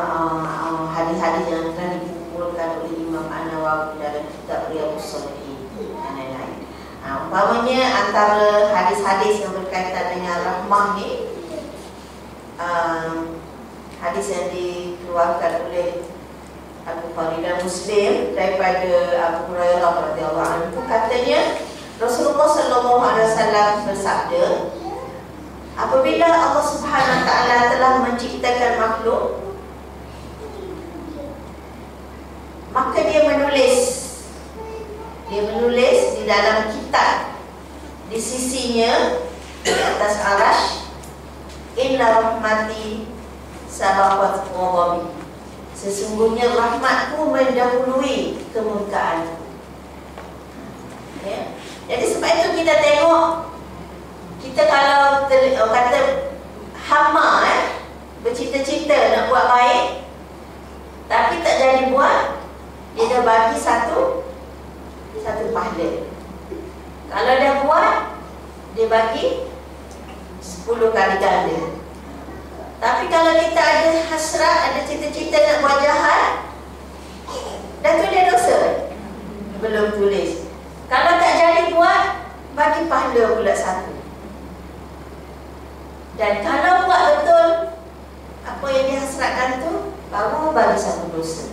hadis-hadis yang telah dikumpulkan oleh Imam An-Nawawi dalam kitab Riyadhus Shalihin dan lain-lain. Umpamanya antara hadis-hadis yang berkaitan dengan rahmah ni, hadis yang dikeluarkan oleh Al-Bukhari dan Muslim daripada Abu Hurairah radhiyallahu anhu, katanya Rasulullah sallallahu alaihi wasallam bersabda, apabila Allah Subhanahu wa taala telah menciptakan makhluk, maka dia menulis di dalam kitab di sisinya di atas arasy, inna rahmati sabaqat ghadabi, sesungguhnya rahmatku mendahului kemurkaanku. Ya. Jadi sebab itu kita tengok Kita kalau kata hama bercita-cita nak buat baik tapi tak jadi buat, dia dah bagi satu pahala. Kalau dah buat, dia bagi 10 kali ganda. Tapi kalau kita ada hasrat, ada cita-cita nak buat jahat, dah tu dia dosa, belum tulis. Kalau tak jadi buat, bagi pahala pula 1. Dan kalau buat betul apa yang dihasratkan tu, baru bagi 1 dosa.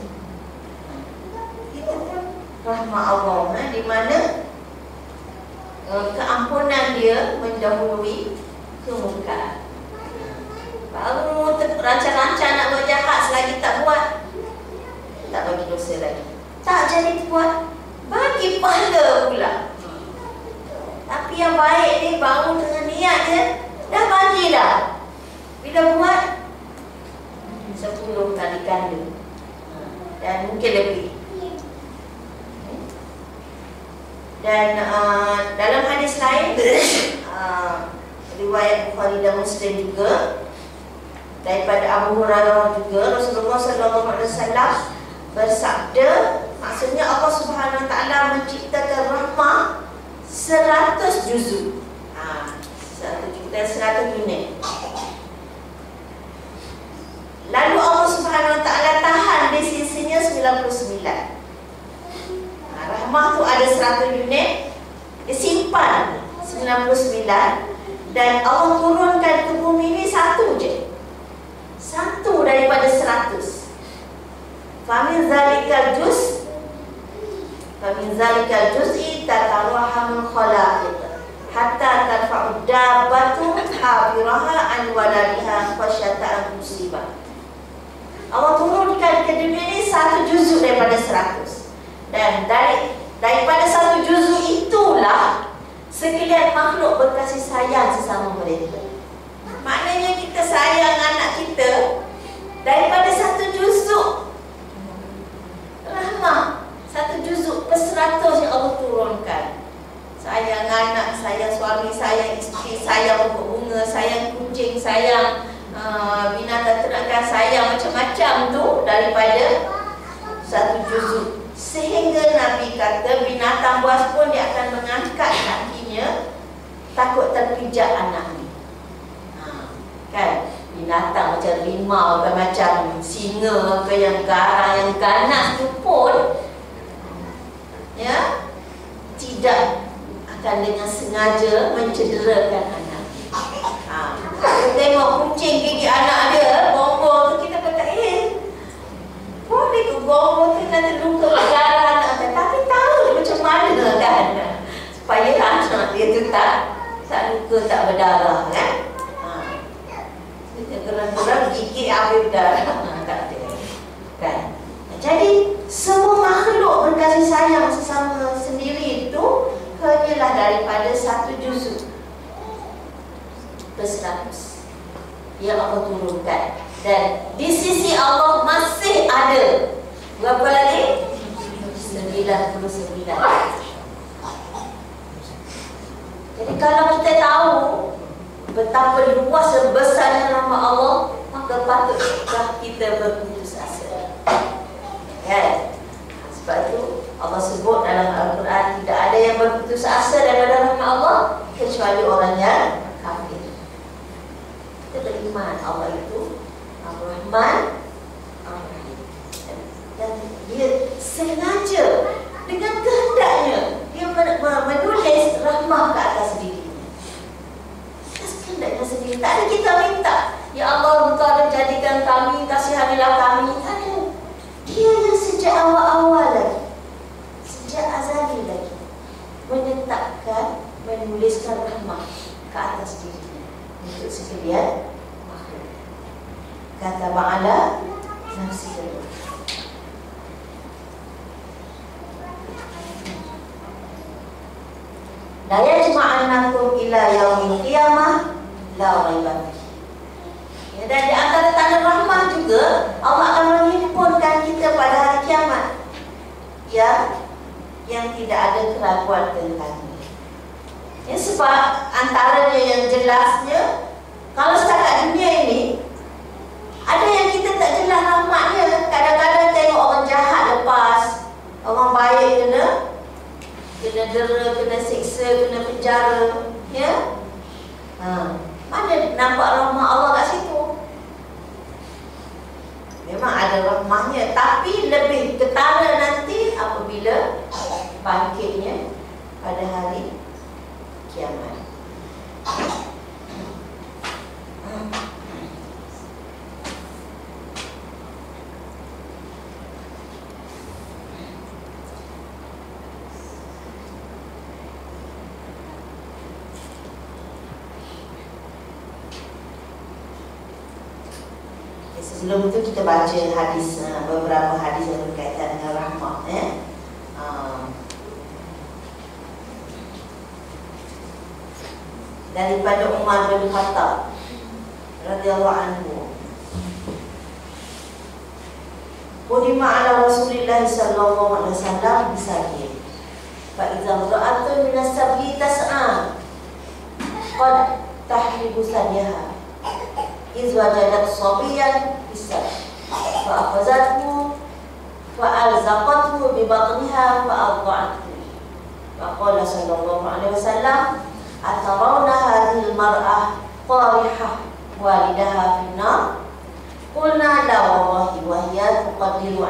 Itu pun rahmat Allah, di mana keampunan dia mendahului kemungkaran. Baru rancang-rancang nak buat jahat, selagi tak buat, tak bagi dosa lagi. Tak jadi buat, bagi pahala pula. Tapi yang baik ni baru dengan niat dia, dah bagi dah. Bila buat, 10 kali ganda. Dan mungkin lebih. Dan dalam hadis lain, riwayat Bukhari dan Muslim juga, daripada Abu Hurairah juga, Rasulullah SAW bersabda, maksudnya Allah Subhanahu Wa Taala menciptakan rahmah 100 juzuk. 100 unit. Lalu Allah Subhanahu Wa Taala tahan di sisinya 99. Rahmah tu ada 100 unit, disimpan 99, dan Allah turunkan ke bumi ini 1 je. 1 daripada 100. Famin zalikal juz'i tatarahamul khalaiq hatta tarfa'u dabbatu hafiraha an waladiha khasyata an musibah. Allah turunkan ke dunia ini 1 juzuk daripada 100. Dan daripada 1 juzuk itulah sekalian makhluk berkasih sayang sesama mereka. Maknanya kita sayang anak kita daripada 1 juzuk rahmah, 1 juzuk ke 100 yang Allah turunkan. Sayang anak, sayang suami, sayang isteri, sayang pokok bunga, sayang kucing, sayang binatang ternakan, sayang macam-macam tu daripada 1 juzuk. Sehingga Nabi kata binatang buas pun dia akan mengangkat kakinya, takut terpijak anaknya. Kan? Binatang macam rimau, macam singa, yang garang, yang ganas tu pun tidak akan dengan sengaja mencederakan anak. Kita tengok kucing gigit anak dia, bongbong tu, kita kata boleh ke bongbong tu nanti luka berdarah anak dia. Tapi tahu macam mana kan, supaya anak dia tu tak luka, tak berdarah kan. Gerang-gerang gigit habis berdarah, tak ada kan. Jadi semua makhluk berkasih sayang sesama sendiri itu hanyalah daripada 1 juzuk ke 100 yang Allah turunkan. Dan di sisi Allah masih ada berapa lagi? 99. Jadi kalau kita tahu betapa luas dan besarnya nama Allah, maka patutlah kita berputus asa. Kan? Sebab itu Allah sebut dalam Al-Quran, tidak ada yang berputus asa daripada rahmat Allah kecuali orang yang kafir. Kita beriman Allah itu Ar-Rahman, Ar-Rahim. Dan dia sengaja dengan kehendaknya dia menulis rahmah ke atas dirinya. Atas kehendaknya sendiri. Tak ada kita minta, ya Allah engkau jadikan kami, kasihanilah kami. Tak ada. Dia yang sejak awal-awal lagi, sejak azali lagi, menetapkan, menuliskan rahmah ke atas dirinya untuk sekalian makhluk. Kata Ba'ala nafsi dulu. La yajma'annakum ila yaumil qiyamah la raiba fihi. Dan di antara tanda rahmah juga, Allah akan menghimpunkan kita pada hari kiamat yang tidak ada keraguan tentangnya. Sebab antaranya yang jelasnya, kalau setakat dunia ini ada yang kita tak jelas rahmatnya. Kadang-kadang tengok orang jahat lepas, orang baik kena dera, kena siksa, kena penjara, ya. Mana nampak rahmat Allah kat situ? Memang ada rahmatnya, tapi lebih ketara nanti apabila bangkitnya pada hari kiamat. Sebelum itu kita baca hadis, beberapa hadis yang berkaitan dengan rahmat, daripada Umar bin Khattab radhiyallahu anhu. Qudima ala Rasulillah sallallahu alaihi wasallam bisagir. Fa idza ra'atun min as-sabyi tas'a qad tahribu sadiha. Iz wajadat sabiyan bisab fa akhazathu fa alzaqathu bi batniha fa adha'athu. Fa qala sallallahu alaihi wasallam, atarawna hadhil mar'ah qarihah walidaha fi an-nar? Qulna la wallahi wa hiya taqdiru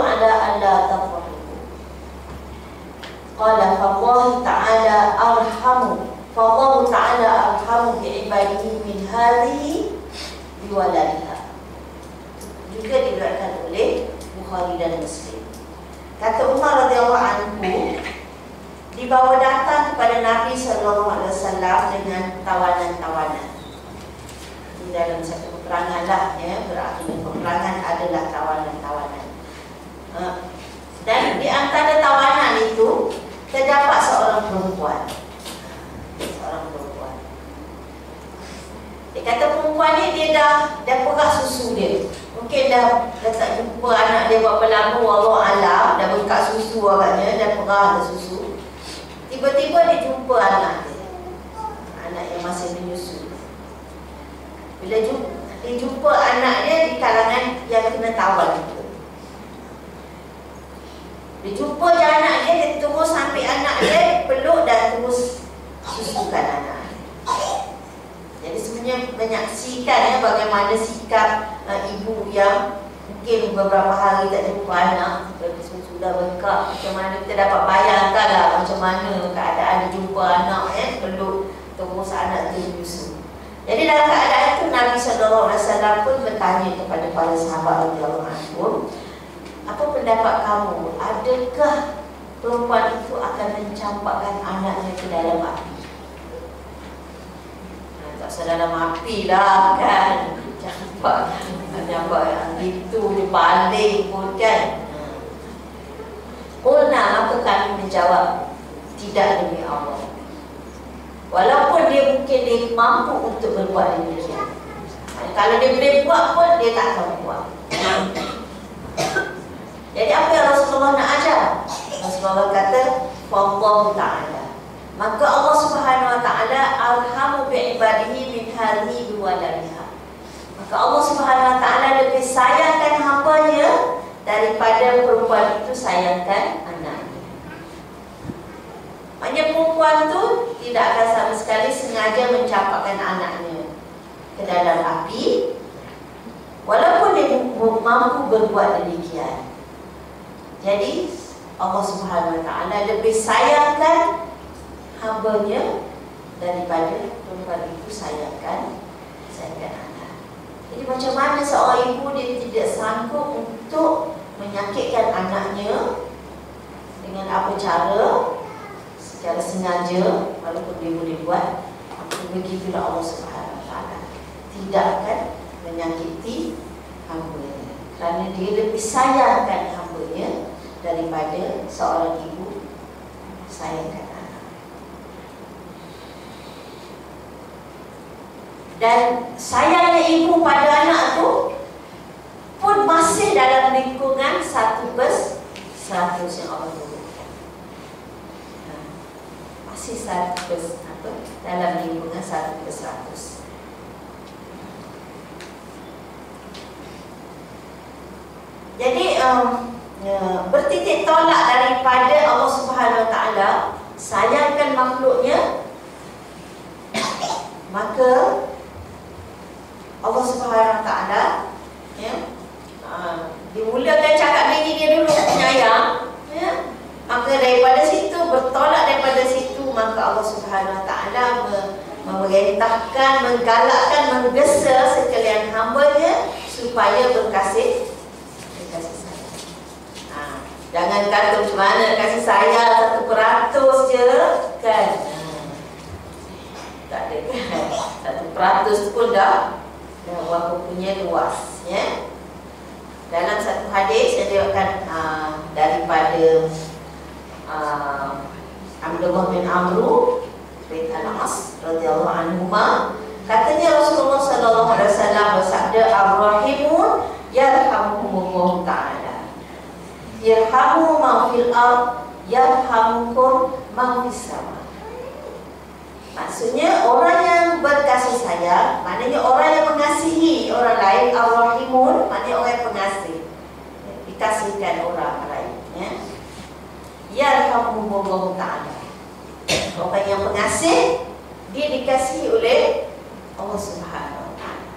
ala alla tafrahu. Qala fa Allah ta'ala arhamu bi'ibadihi min hadhihi biwaladiha. Juga diriwayatkan oleh Bukhari dan Muslim. Kata Umar radhiyallahu anhu, dibawa datang kepada Nabi sallallahu alaihi wasallam dengan tawanan-tawanan. Di dalam satu peperangan lah, ya, berarti peperangan adalah tawanan-tawanan. Dan di antara tawanan itu terdapat seorang perempuan. Dia kata perempuan ni dia dah perah susu dia. Mungkin dah tak jumpa anak dia berapa lama, wallahu alam, dah bengkak susu agaknya, dah perah dah susu. Tiba-tiba dia jumpa anak dia, anak yang masih menyusu. Bila dia jumpa anak dia di kalangan yang kena tawan itu, dia jumpa je anak dia, dia terus sampai anak dia, peluk dan terus susukan anak. Jadi sebenarnya menyaksikan, ya, bagaimana sikap ibu yang mungkin beberapa hari tak jumpa anak, sudah bengkak, macam mana kita dapat bayangkan lah macam mana keadaan dia jumpa anak, peluk terus anak tu menyusu. Jadi dalam keadaan itu Nabi SAW pun bertanya kepada para sahabat radhiyallahu anhum, apa pendapat kamu? Adakah perempuan itu akan mencampakkan anaknya ke dalam api? Tak usah dalam api lah kan, campak yang itu dibalik pun kan. Qulna, maka kami menjawab, tidak demi Allah. Walaupun dia mungkin dia mampu untuk berbuat demikian. Kalau dia boleh buat pun, dia tak akan buat. Jadi apa yang Rasulullah nak ajar? Rasulullah kata, Wallahu ta'ala, maka Allah Subhanahu wa ta'ala arhamu bi'ibadihi min hadhihi biwaladiha. Maka Allah Subhanahu wa ta'ala lebih sayangkan hamba-Nya daripada perempuan itu sayangkan anaknya. Maknanya perempuan tu tidak akan sama sekali sengaja mencampakkan anaknya ke dalam api, walaupun dia mampu berbuat demikian. Jadi Allah Subhanahu wa ta'ala lebih sayangkan hamba-Nya daripada perempuan itu sayangkan anak. Jadi macam mana seorang ibu dia tidak sanggup untuk menyakitkan anaknya dengan apa cara, secara sengaja, walaupun dia boleh buat, begitulah Allah Subhanahu wa ta'ala tidak akan menyakiti hamba-Nya, kerana dia lebih sayangkan hamba-Nya daripada seorang ibu sayangkan anak. Dan sayangnya ibu pada anak tu pun masih dalam lingkungan 1/100 yang Allah berikan. masih dalam lingkungan 1/100. Jadi bertitik tolak daripada Allah Subhanahu Wa Taala sayangkan makhluknya, maka Allah Subhanahu Wa Taala dimulakan cakap dengan dia dulu penyayang, maka daripada situ, bertolak daripada situ, maka Allah Subhanahu Wa Taala memerintahkan, menggalakkan, menggesa sekalian hamba-Nya supaya berkasih sayang. Jangan kata macam mana kasih sayang 1% je kan. Tak ada kan. 1% pun dah berapa punya luas, ya. Dalam satu hadis saya tengokkan daripada Abdullah bin Amru bin Al-As radhiyallahu anhuma, katanya Rasulullah sallallahu alaihi wasallam bersabda, "Ar-rahimun yarhamuhumullah ta'ala. Yarhamu man fil ard yarhamukum man fis sama." Maksudnya orang yang berkasih sayang, maknanya orang yang mengasihi orang lain. Ar-rahimun maknanya orang yang pengasih, dikasihkan orang lain, ya. Yarhamuhumullah ta'ala. Orang yang pengasih, dia dikasihi oleh Allah Subhanahu Wa Ta'ala.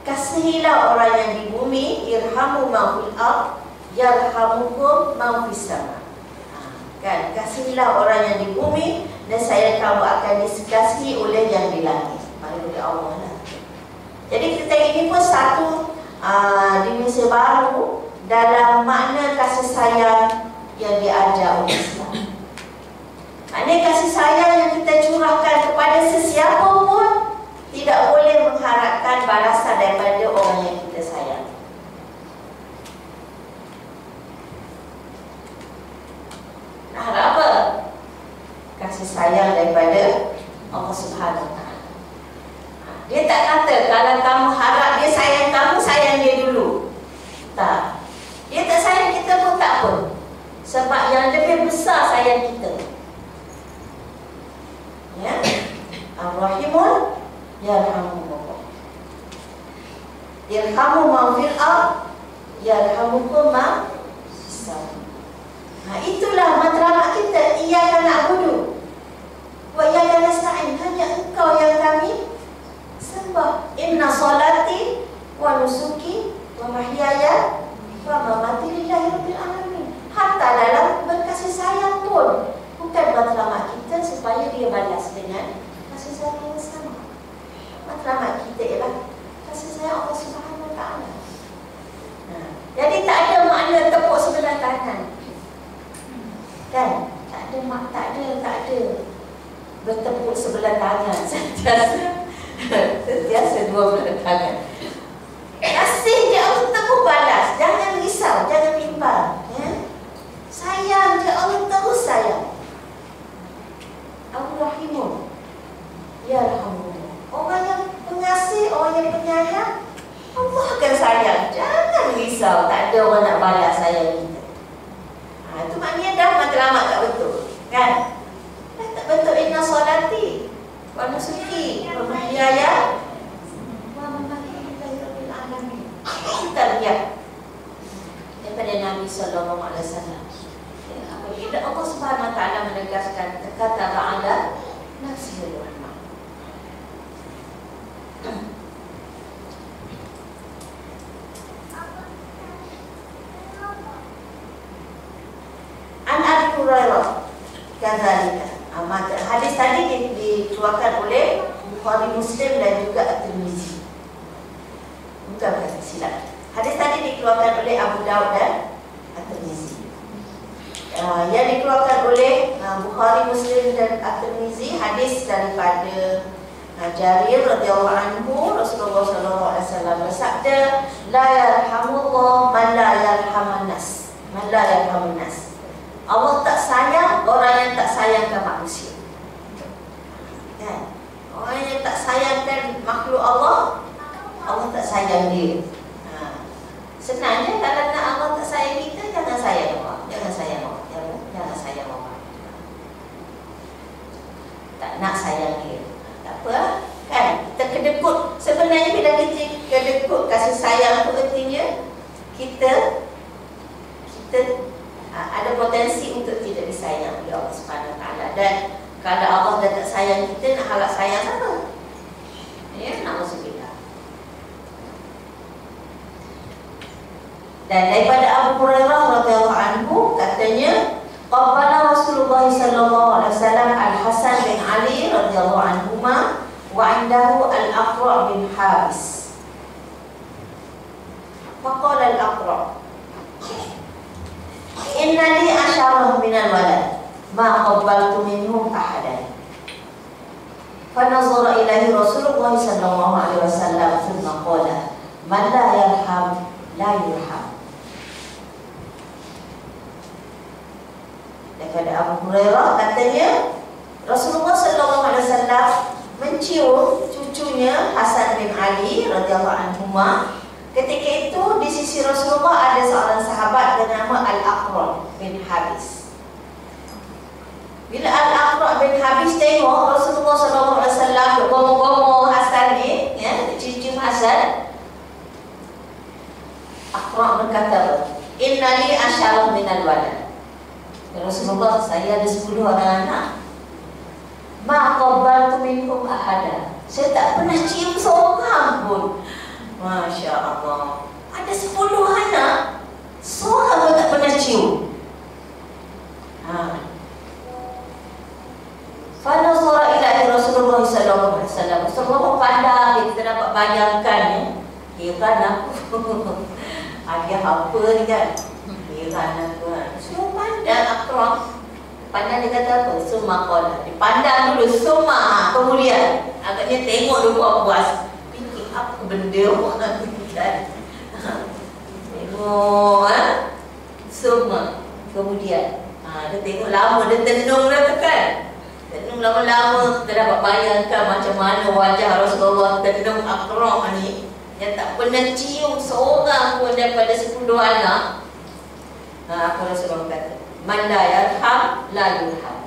Kasihilah orang yang di bumi, irhamu man fil ard yarhamukum man fis sama. Kan, kasihilah orang yang di bumi dan saya kamu akan dikasihi oleh yang di langit. Oleh Allah lah. Jadi kita ini pun satu dimensi baru dalam makna kasih sayang yang diajar oleh Islam. Maknanya kasih sayang yang kita curahkan kepada sesiapa pun tidak boleh mengharapkan balasan daripada orang yang kita sayang. Nak harap apa? Kasih sayang daripada Allah Subhanahu Wa Taala. Dia tak kata kalau kamu harap dia sayang kamu, sayang dia dulu. Tak. Dia tak sayang kita pun tak apa. Sebab yang lebih besar sayang kita. Ya. Ar-Rahimun yarhamukumullah. Yarhamu man fil ard yarhamukum man fis sama. Itulah matlamat kita. Iyyaka na'budu wa iyyaka nasta'in. Hanya Engkau yang kami sembah. Inna salati wa nusuki wa mahyaya wa mamati lillahi rabbil alamin. Hatta dalam berkasih sayang pun bukan matlamat kita supaya dia balas dengan kasih sayang yang sama. Matlamat kita ialah kasih sayang Allah Subhanahu Wa Taala. Jadi tak ada makna tepuk sebelah tangan. Kan? Tak ada bertepuk sebelah tangan. Sentiasa dua belah tangan. Kasih je Allah terus balas. Jangan risau, jangan bimbang, ya? Sayang je Allah terus sayang. Ar-Rahimun yarhamuhum. Orang yang pengasih, orang yang penyayang, Allah akan sayang. Jangan risau, tak ada orang nak balas sayang kita. Itu maknanya dah matlamat tak betul, kan? Dah tak betul. Inna salati wa nusuki wa mahyaya wa mamati lillahi rabbil alamin. Kita lihat daripada Nabi sallallahu alaihi wasallam, apabila Allah Subhanahu Wa Taala menegaskan kata ba'ala nafsihil rahmah. An Abi Hurairah kadzalika. Hadis tadi dikeluarkan oleh Bukhari, Muslim dan juga At-Tirmizi. Bukan silap. Hadis tadi dikeluarkan oleh Abu Daud dan At-Tirmizi. Yang dikeluarkan oleh Bukhari, Muslim dan At-Tirmizi, hadis daripada Jarir radhiyallahu anhu, Rasulullah sallallahu alaihi wasallam bersabda, la yarhamullah man la yarhamun nas. Man la yarhamun nas. Allah tak sayang orang yang tak sayangkan manusia. Kan? Orang yang tak sayangkan makhluk Allah, Allah tak sayang dia. Senangnya kalau nak Allah tak sayang kita, jangan sayang Allah. Jangan sayang Allah. Jangan sayang Allah. nak sayang dia. Tak apa kan, kita kedekut. Sebenarnya bila kita kedekut kasih sayang tu artinya kita ada potensi untuk tidak disayang oleh Allah Subhanahu Wa Taala. Dan kalau Allah dah tak sayang kita, nak halak sayang siapa? Ya, na'udzubillah. Dan daripada Abu Hurairah radhiyallahu anhu katanya, qabbala Rasulullah sallallahu alaihi wasallam Al-Hasan bin Ali radhiyallahu anhuma wa indahu Al-Aqra' bin Habis. Faqala Al-Aqra', inna li asharah minal walad ma qabbaltu minhum ahadan. Fanazara ilahi Rasulullah sallallahu alaihi wasallam thumma qala man la yarham la yurham. Daripada Abu Hurairah katanya Rasulullah sallallahu alaihi wasallam mencium cucunya Hasan bin Ali radhiyallahu anhuma. Ketika itu di sisi Rasulullah ada seorang sahabat bernama Al-Aqra' bin Habis. Bila Al-Aqra' bin Habis tengok Rasulullah SAW bergomong-gomong Hasan ni, ya, cium Hasan, Aqra' berkata, inna li asyarah minal walad. Rasulullah, saya ada 10 orang anak. Ma qabbaltu minhum ahada. Saya tak pernah cium seorang pun. Masya Allah, ada 10 anak, seorang pun tak pernah cium. Fanazara ila Rasulullah sallallahu alaihi wasallam. Rasulullah pandang, kita dapat bayangkan ya. Heran aku. Dia apa ni kan? Heran aku. So pandang Aqra'. Pandang dia kata apa? Summa qala. Dipandang dulu summa, kemudian agaknya tengok dulu apa buat. Fikir apa benda orang ni kan. Tengok summa, kemudian dia tengok lama, dia tenung dah kan. Tenung lama-lama, kita dapat bayangkan macam mana wajah Rasulullah tenung Aqra' ni, yang tak pernah cium seorang pun daripada 10 anak. Apa Rasulullah kata? Man la yarham la yurham.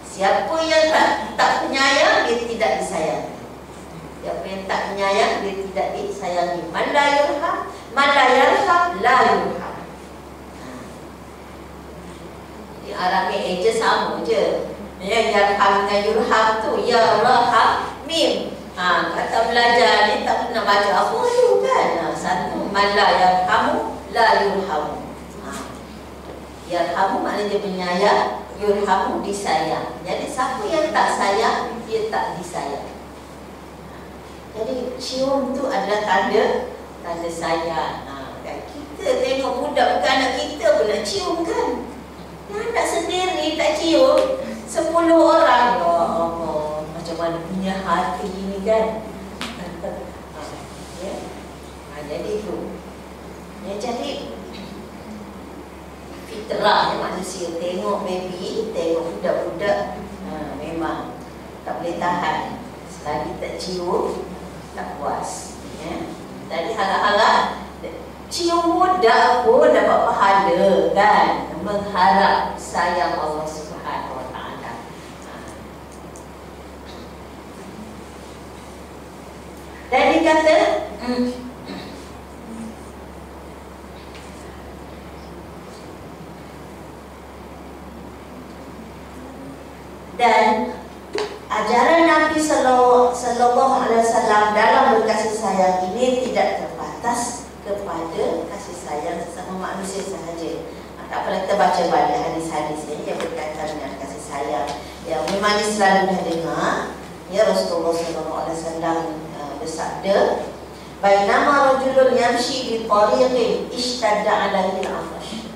Siapa yang tak penyayang, dia tidak disayangi. Siapa yang tak penyayang, dia tidak disayangi. Man la yarham la yurham. Di Arabnya eja sama je. Ya, yarham dengan yurham tu ya raham mim. Kata belajar ni tak pernah baca apa tu kan. Satu man la yarhamu la yurhamu. Yarhamu maknanya dia penyayang, yurhamu disayang. Jadi siapa yang tak sayang, dia tak disayang. Jadi cium tu adalah tanda sayang. Kita tengok budak bukan anak kita pun nak cium kan. Yang anak sendiri tak cium, 10 orang. Ya Allah, macam mana punya hati ni kan. Ya. Jadi itu. Ya, jadi fitrahnya manusia tengok baby, tengok budak-budak, memang tak boleh tahan. Sekali tak cium, tak puas. Ya. Tadi harap-harap cium budak pun dapat pahala kan, mengharap sayang Allah Subhanahu Wa Taala. Dan dikata dan ajaran Nabi Sallallahu Alaihi Wasallam dalam berkasih sayang ini tidak terbatas kepada kasih sayang sesama manusia sahaja. Tak perlu kita baca balik hadis-hadis ini yang berkaitan dengan kasih sayang. Yang memang selalu dah dengar. Ya, Rasulullah Sallallahu Alaihi Wasallam bersabda, "Bainama rajulun yamshi bi tariqin ishtadda 'alaihi al-'atash.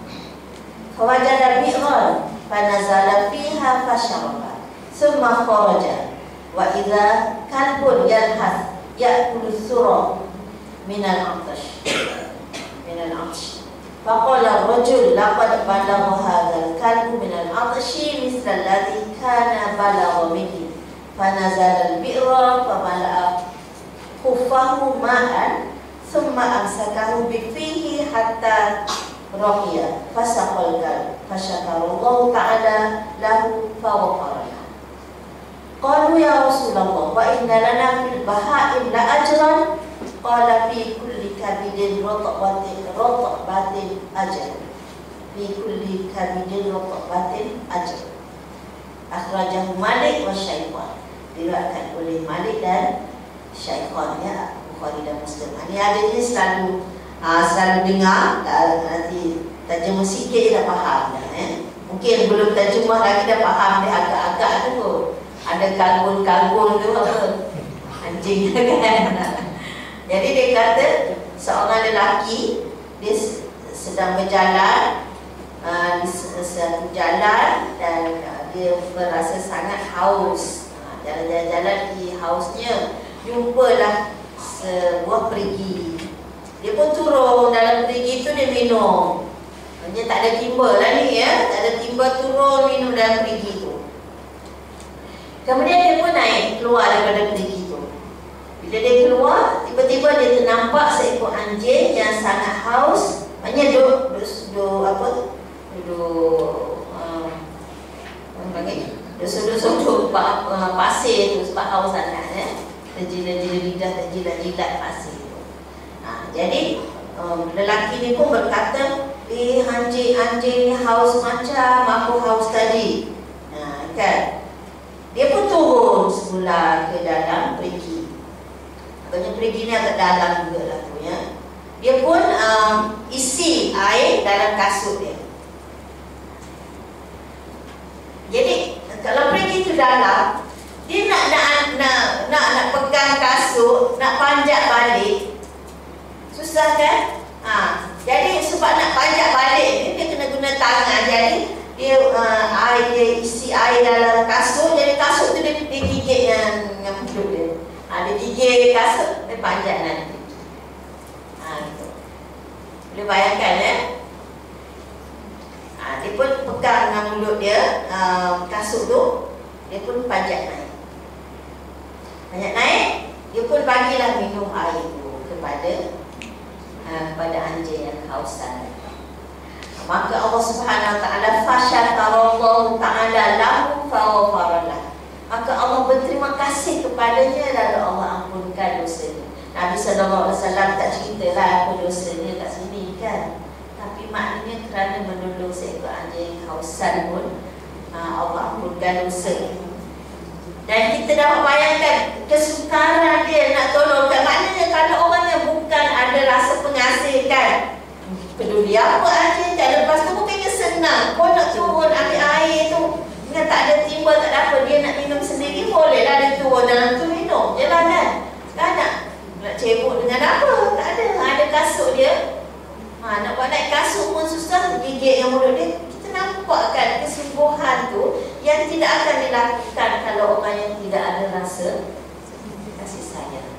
Fawajada bi'ran fanazala fiha fasharaba. Thumma kharaja wa idza kalbun yalhath ya'kulu thura min al-'atash." فقال الرجل لقد بلغ هذا الكلب من العطش مثل الذي كان بلغ منه فنزل البئر فملأ خفه ماء ثم أمسكه بفيه حتى رقي فسقى الكلب فشكر الله تعالى له فغفر له. Qalu ya Rasulullah wa inna lana fil bahaim la ajran. Qala fi kulli kabidin ratbatin ajr. Fi kulli kabidin ratbatin ajr. Akhrajahu Malik wa Syaikhon. Diriwayatkan oleh Malik dan Syaikhon, ya, Bukhari dan Muslim. Ini adanya selalu dengar, nanti terjemah sikit je dah faham dah, Mungkin belum terjemah lagi dah faham dia agak-agak tu. Ada kangkung tu apa? Anjing kan. Jadi dia kata seorang lelaki dia sedang berjalan di satu jalan dan dia berasa sangat haus. Jalan-jalan di hausnya, jumpalah sebuah perigi. Dia pun turun dalam perigi tu, dia minum. Dia tak ada timba lah ni, ya. Tak ada timba, turun minum dalam perigi tu. Kemudian dia pun naik, keluar daripada perigi tu. Bila dia keluar, tiba-tiba dia ternampak seekor anjing yang sangat haus. Maknanya duduk sudut-sudut pasir tu sebab haus sangat, terjila-jila lidah, terjilat-jilat pasir tu. Jadi lelaki ni pun berkata, anjing ni haus macam aku haus tadi, kan? Dia pun turun semula ke dalam perigi. Agaknya perigi ni agak dalam juga lah tu, ya. Dia pun isi air dalam kasut dia. Jadi kalau pergi tu dalam, dia nak pegang kasut, nak panjat balik, susah kan? Jadi sebab nak panjat balik ni, dia kena guna tangan. Jadi dia isi air dalam kasut. Jadi kasut tu dia gigit dengan mulut dia. Dia gigit kasut, dia panjat nanti. Gitu. Boleh bayangkan, ya? Dia pun pegang dengan mulut dia kasut tu, dia pun panjat naik. Dia pun bagilah minum air tu kepada anjing yang kehausan. Maka Allah Subhanahu Wa Taala fasyakarallahu taala lahu faghfaralah. Maka Allah berterima kasih kepadanya, lalu Allah ampunkan dosanya. Nabi sallallahu alaihi wasallam tak ceritalah apa dosanya kat sini, kan? Tapi maknanya kerana menolong seekor anjing kehausan pun Allah ampunkan dosa. Dan kita dapat bayangkan kesukaran dia nak tolong. Maknanya kalau orang yang bukan ada rasa pengasih, kan, peduli apa anjing, tak, lepas tu bukannya senang. Kau nak turun ambil air tu, dengan tak ada timba, tak ada apa, dia nak minum sendiri, bolehlah dia turun dalam tu minum je lah, kan? Kan nak cebok dengan apa? Tak ada kasut dia. Nak buat naik kasut pun susah, gigit yang mulut dia. Kita nampak kan kesungguhan tu yang tidak akan dilakukan kalau orang yang tidak ada rasa kasih sayang.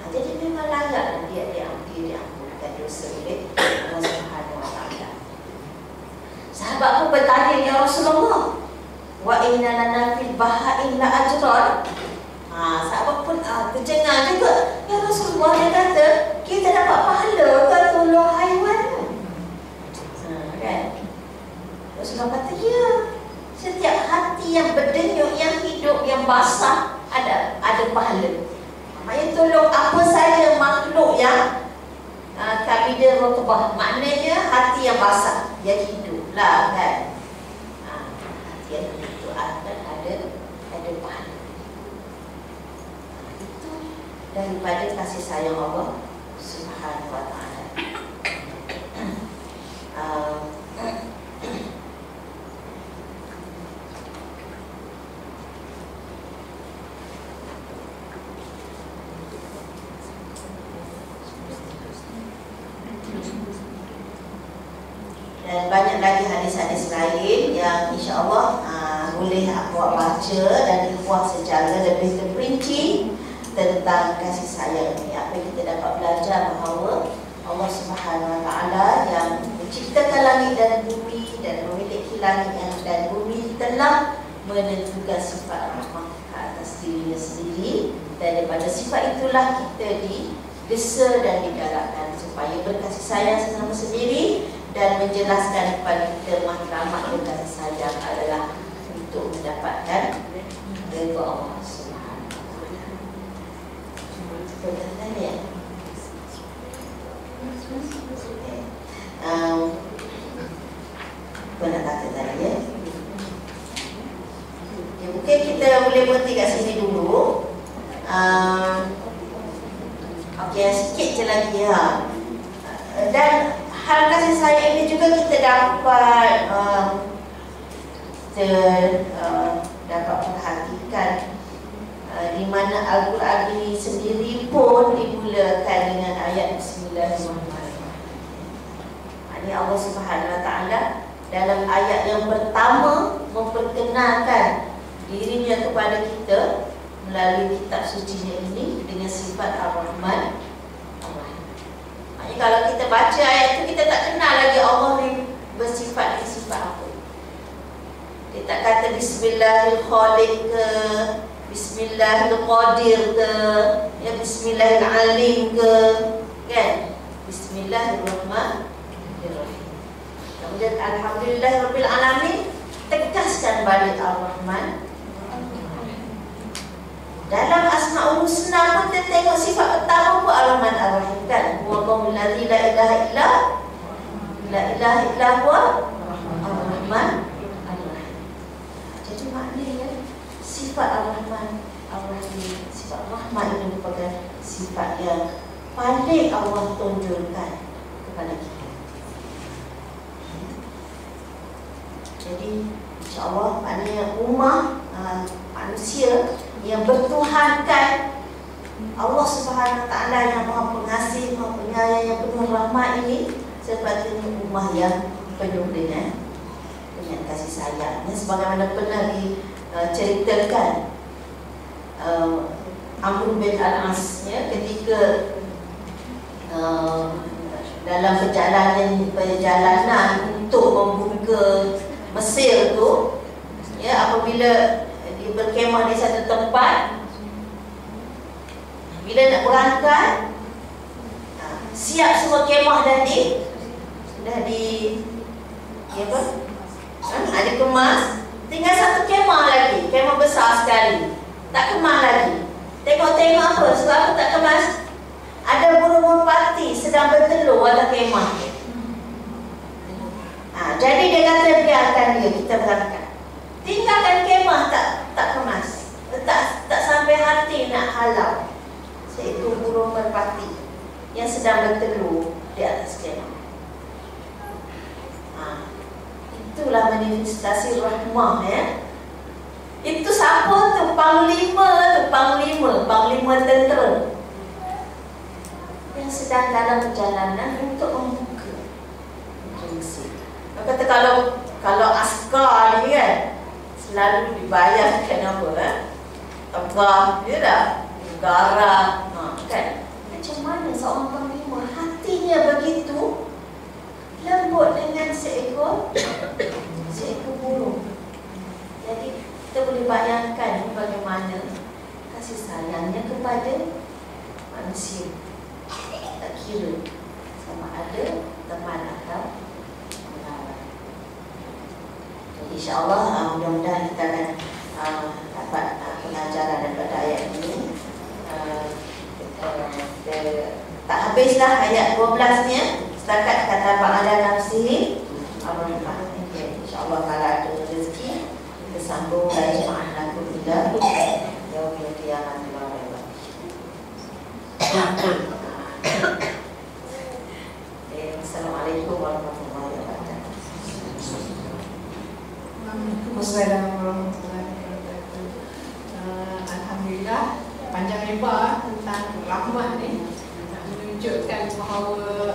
Jadi memang layak dia diampunkan dosa oleh Allah Subhanahu Wa Taala. Sahabat pun bertanya, ya Rasulullah, wa inna lana fil bahaim la ajran. Sahabat pun tercengang juga. Ya Rasulullah, dia kata kita dapat pahala ke tolong haiwan? Kan? Rasulullah kata, ya, setiap hati yang berdenyut, yang hidup, yang basah ada pahala. Maksudnya tolong apa saja makhluk yang kabida rutbah, maknanya hati yang basah, yang hidup lah, kan? Hati yang hidup akan ada pahala. Itu daripada kasih sayang Allah Subhanahu Wa Taala. Dan banyak lagi hadis-hadis lain yang insya-Allah boleh awak baca dan dikuah secara lebih terperinci tentang kasih sayang ini. Apa yang kita dapat belajar bahawa Allah Subhanahu Wa Taala yang menciptakan langit dan bumi dan memiliki langit dan bumi telah menentukan sifat rahmah ke atas dirinya sendiri, dan daripada sifat itulah kita digesa dan digalakkan supaya berkasih sayang sesama sendiri dan menjelaskan kepada kita matlamat dan kasih sayang adalah untuk mendapatkan redha Allah Subhanahu wa taala. Betul ya? Apa nak kata tadi ya? Ya, mungkin kita boleh berhenti kat sini dulu. Okey, sikit je lagi ya. Dan hal kasih sayang ini juga kita dapat dapat perhatikan di mana Al-Quran ini sendiri pun dimulakan dengan ayat Bismillahirrahmanirrahim. Ini Allah Subhanahu Wa Taala dalam ayat yang pertama memperkenalkan dirinya kepada kita melalui kitab sucinya ini dengan sifat Ar-Rahman Ar-Rahim. Maknanya kalau kita baca ayat itu, kita tak kenal lagi Allah ni bersifat dengan sifat apa. Dia tak kata Bismillahil-Khaliq ke, Bismillahil-Qadir ke, ya Bismillahil-Alim ke, kan? Bismillahirrahmanirrahim. Kemudian Alhamdulillahirabbil alamin, tegaskan balik Ar-Rahman. Dalam Asmaul Husna pun kita tengok sifat pertama pun Ar-Rahman Ar-Rahim, kan? Wallahul ladzi la ilaha illa huwa Ar-Rahman Ar-Rahim. Jadi maknanya sifat Ar-Rahman Ar-Rahim, sifat Rahman ini merupakan sifat yang paling Allah tunjukkan kepada kita. Jadi insya-Allah maknanya ummah manusia yang bertuhankan Allah Subhanahu Wa Taala yang Maha Pengasih, Maha Penyayang, yang penuh rahmat ini sepatutnya ummah yang penuh dengan kasih sayang. Sebagaimana pernah diceritakan Amr bin Al-As ya, ketika dalam perjalanan untuk membuka Mesir tu, ya, apabila dia berkemah di satu tempat, bila nak berangkat, siap semua kemah dah dikemas, tinggal satu kemah lagi, kemah besar sekali, tak kemas lagi. Tengok-tengok apa, sebab apa tak kemas? Ada burung merpati sedang bertelur atas kemah. Jadi dia kata biarkan dia, kita berangkat. Tinggalkan kemah tak kemas, tak sampai hati nak halau. Iaitu burung merpati yang sedang bertelur di atas kemah. Itulah manifestasi rahmah ya. Itu siapa tu? Panglima tentera yang sedang dalam perjalanan untuk membuka Mesir. Kata kalau askar ni kan selalu dibayarkan apa tebah dia dah negara kan. Macam mana seorang panglima hatinya begitu lembut dengan seekor burung. Jadi kita boleh bayangkan bagaimana kasih sayangnya kepada manusia. Tak kira sama ada teman atau lawan. Jadi insya-Allah mudah-mudahan kita akan dapat pengajaran daripada ayat ini. Tak habislah ayat 12-nya. Setakat kata ba'ala nafsihi Ar-Rahman. InsyaAllah kalau ada rezeki kita sambung dari jemaah laku bila yaumil qiyamah. Assalamualaikum warahmatullahi wabarakatuh. Assalamualaikum warahmatullahi wabarakatuh. Alhamdulillah, panjang lebar tentang rahmat ni menunjukkan bahawa